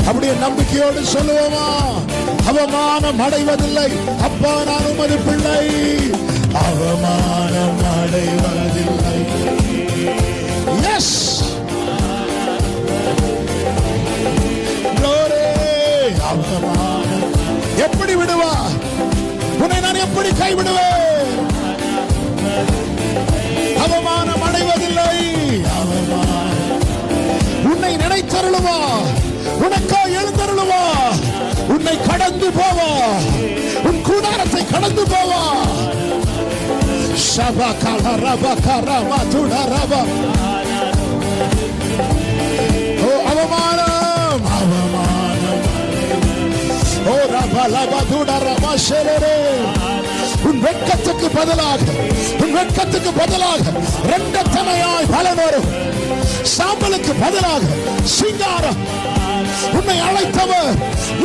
அப்படியே நம்பிக்கையோடு சொல்லுவோமா அவமானம் அடைவதில்லை அப்பா நான் உமது பிள்ளை அவமானம் அடைவதில்லை எஸ் அவமானம் எப்படி விடுவா உன்னை நான் எப்படி கைவிடுவேன் அவமானம் அடைவதில்லை அவமானம் உன்னை நினைத்தருளுவா உனக்கா எழுந்தருளுவா உன்னை கடந்து போவா உன் கூடாரத்தை கடந்து போவா சபா கலரபா கரமா துடரபா ஓ அவமானம் அவமானம் ஓ ரபா லபா துடரபா ஷெரரே உன் வெட்கத்துக்கு பதிலாக இரண்டத்தனையாய் பலன் வரும் சாம்பலுக்கு பதிலாக சிங்காரம் உன்னை அழைத்தவர்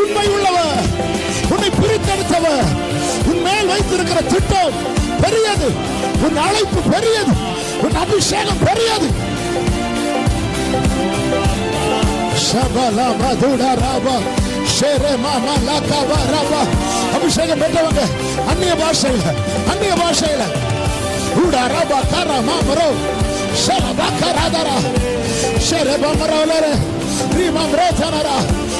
உண்மை உள்ளவர் உன்னை பிரித்தெடுத்தவர் உன் மேல் வைத்திருக்கிற திட்டம் பெரியது உன் அழைப்பு பெரியது, உன் அபிஷேகம் பெரியது. அபிஷேகம் பெற்றவங்க அந்நிய பாஷையில, அந்நிய பாஷையில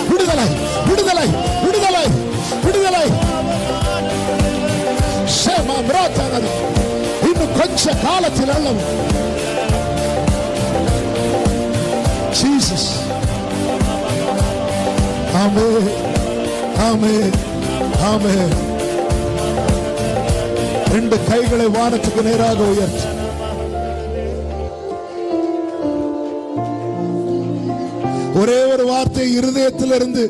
விடுதலை, விடுதலை, விடுதலை, விடுதலை. இன்னும் கொஞ்ச காலத்தில் அல்லவும் ஜீசஸ். ஆமென், ஆமென், ஆமென். ரெண்டு கைகளை வானத்துக்கு நேராக உயர்த்தி ஒரே ஒரு வார்த்தை இருதயத்திலிருந்து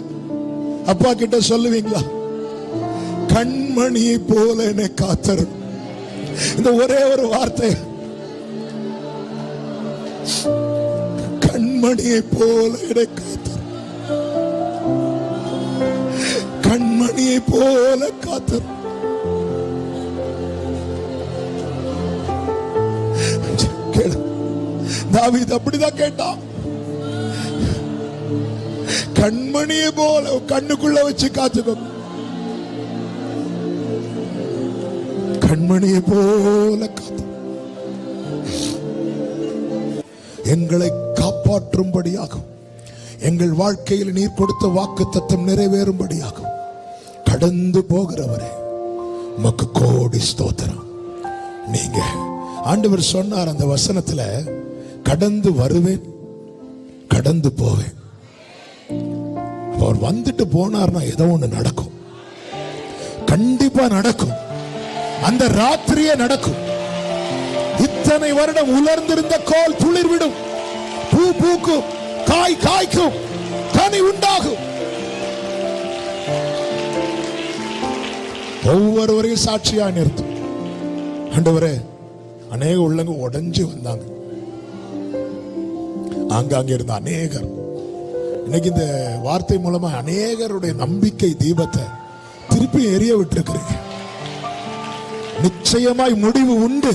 அப்பா கிட்ட சொல்லுவீங்களா? கண்மணியை போல என்னை காத்தரு. இந்த ஒரே ஒரு வார்த்தை, கண்மணியை போல என்னை காத்தரு, கண்மணியை போல காத்தரு. தாவீது அப்படிதான் கேட்டான். கண்மணியை போல கண்ணுக்குள்ள வச்சு காத்துக்கோ, கண்மணியை போல காத்து எங்களை காப்பாற்றும்படியாகும், எங்கள் வாழ்க்கையில் நீர் கொடுத்த வாக்குத்தத்தம் நிறைவேறும்படியாகும். கடந்து போகிறவரே உமக்கு கோடி ஸ்தோத்திரம். நீங்க ஆண்டவர் சொன்னார் அந்த வசனத்துல, கடந்து வருவேன், கடந்து போவேன். அவர் வந்துட்டு போனார்னா ஏதோ ஒண்ணு நடக்கும், கண்டிப்பா நடக்கும். அந்த ராத்திரியே நடக்கும். இத்தனை வருடம் உலர்ந்திருந்த கோல் துளிர்விடும், பூ பூக்கும், காய் காய்க்கும், கனி உண்டாகும். ஒவ்வொருவரையும் சாட்சியா நிறுத்தும். ஆண்டவரே, அநேக உள்ளங்க உடைஞ்சு வந்தாங்க, ஆங்காங்கே இருந்த அநேகர் இன்னைக்கு இந்த வார்த்தை மூலமா அநேகருடைய நம்பிக்கை தீபத்தை திருப்பி எரிய விட்டிருக்கிறீங்க. நிச்சயமாய் முடிவு உண்டு.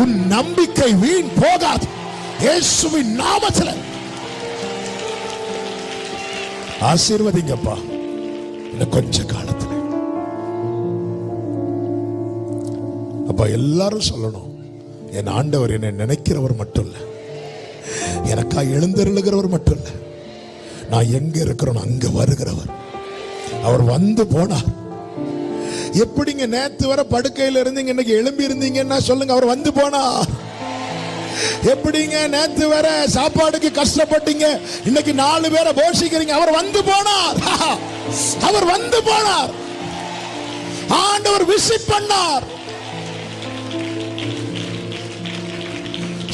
உன் நம்பிக்கை வீண் போகாது. இயேசுவின் நாமத்தில் ஆசீர்வதிங்கப்பா. இன்னும் கொஞ்ச காலத்துல அப்பா எல்லாரும் சொல்லணும், என் ஆண்டவர் என்னை நினைக்கிறவர் மட்டும் இல்ல, எனக்கா எழுந்தருளுகிறவர் மட்டும் இல்ல, நான் எங்க இருக்கிறோம் அங்க வருகிறவர். அவர் வந்து போனார். எப்படிங்க நேத்து வர படுக்கையில இருந்தீங்க, இன்னைக்கு எழும்பி இருந்தீங்கன்னா சொல்லுங்க, அவர் வந்து போனார். எப்படிங்க நேத்து வர சாப்பாடுக்கு கஷ்டப்பட்டீங்க, இன்னைக்கு 4 பேரை போஷிக்கிறீங்க, அவர் வந்து போனார். அவர் வந்து போனார். ஆண்டவர் விசிட் பண்ணார்.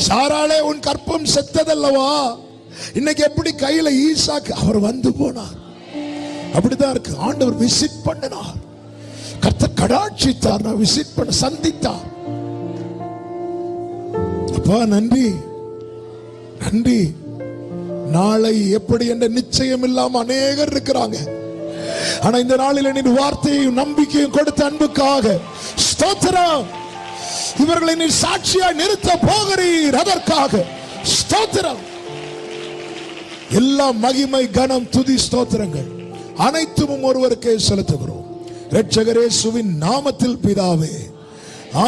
சாராளே, உன் கற்பம் செத்ததல்லவா, இன்னைக்கு எப்படி கையில ஈசாக்கு, அவர் வந்து போனார். அப்படிதான் இருக்கு. ஆண்டவர் விசிட் பண்ணினார். கர்த்தர் கடாட்சித்தார், விசிட் பண்ண சந்தித்தார். அப்பா நன்றி, நன்றி. நாளை எப்படி என்ற நிச்சயம் இல்லாம அநேகர் இருக்கிறாங்க. ஆனா இந்த நாளில் நீ வார்த்தையும் நம்பிக்கையும் கொடுத்த அன்புக்காக ஸ்தோத்திரம். இவர்களை நீ சாட்சியா நிறுத்த போகிறீர், அதற்காக ஸ்தோத்திரம். எல்லா மகிமை கனம் துதி ஸ்தோத்திரங்கள் அனைத்தும் ஒருவருக்கே செலுத்துகிறோம். இரட்சகர் இயேசுவின் நாமத்தில் பிதாவே,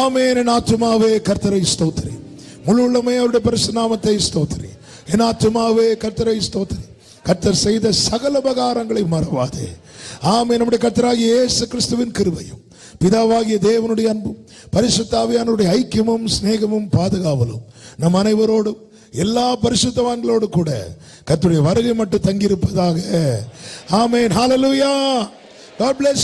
ஆமென். என் ஆத்துமாவே கர்த்தரை ஸ்தோத்திரி, முழு உள்ளமே அவருடைய பரிசுத்த நாமத்தை ஸ்தோத்திரி. என் ஆத்துமாவே கர்த்தரை ஸ்தோத்திரி. கர்த்தர் செய்த சகல உபகாரங்களை மறவாதே. ஆமென். நம்முடைய கர்த்தராகிய இயேசு கிறிஸ்துவின் கிருபையும் பிதாவாகிய தேவனுடைய அன்பும் பரிசுத்த ஆவியானவருடைய ஐக்கியமும் சிநேகமும் பாதுகாவலும் நம் அனைவரோடும் எல்லா பரிசுத்தவான்களோடு கூட கர்த்தருடைய வருகை மட்டும் தங்கியிருப்பதாக. ஆமென். ஹல்லேலூயா. God bless you.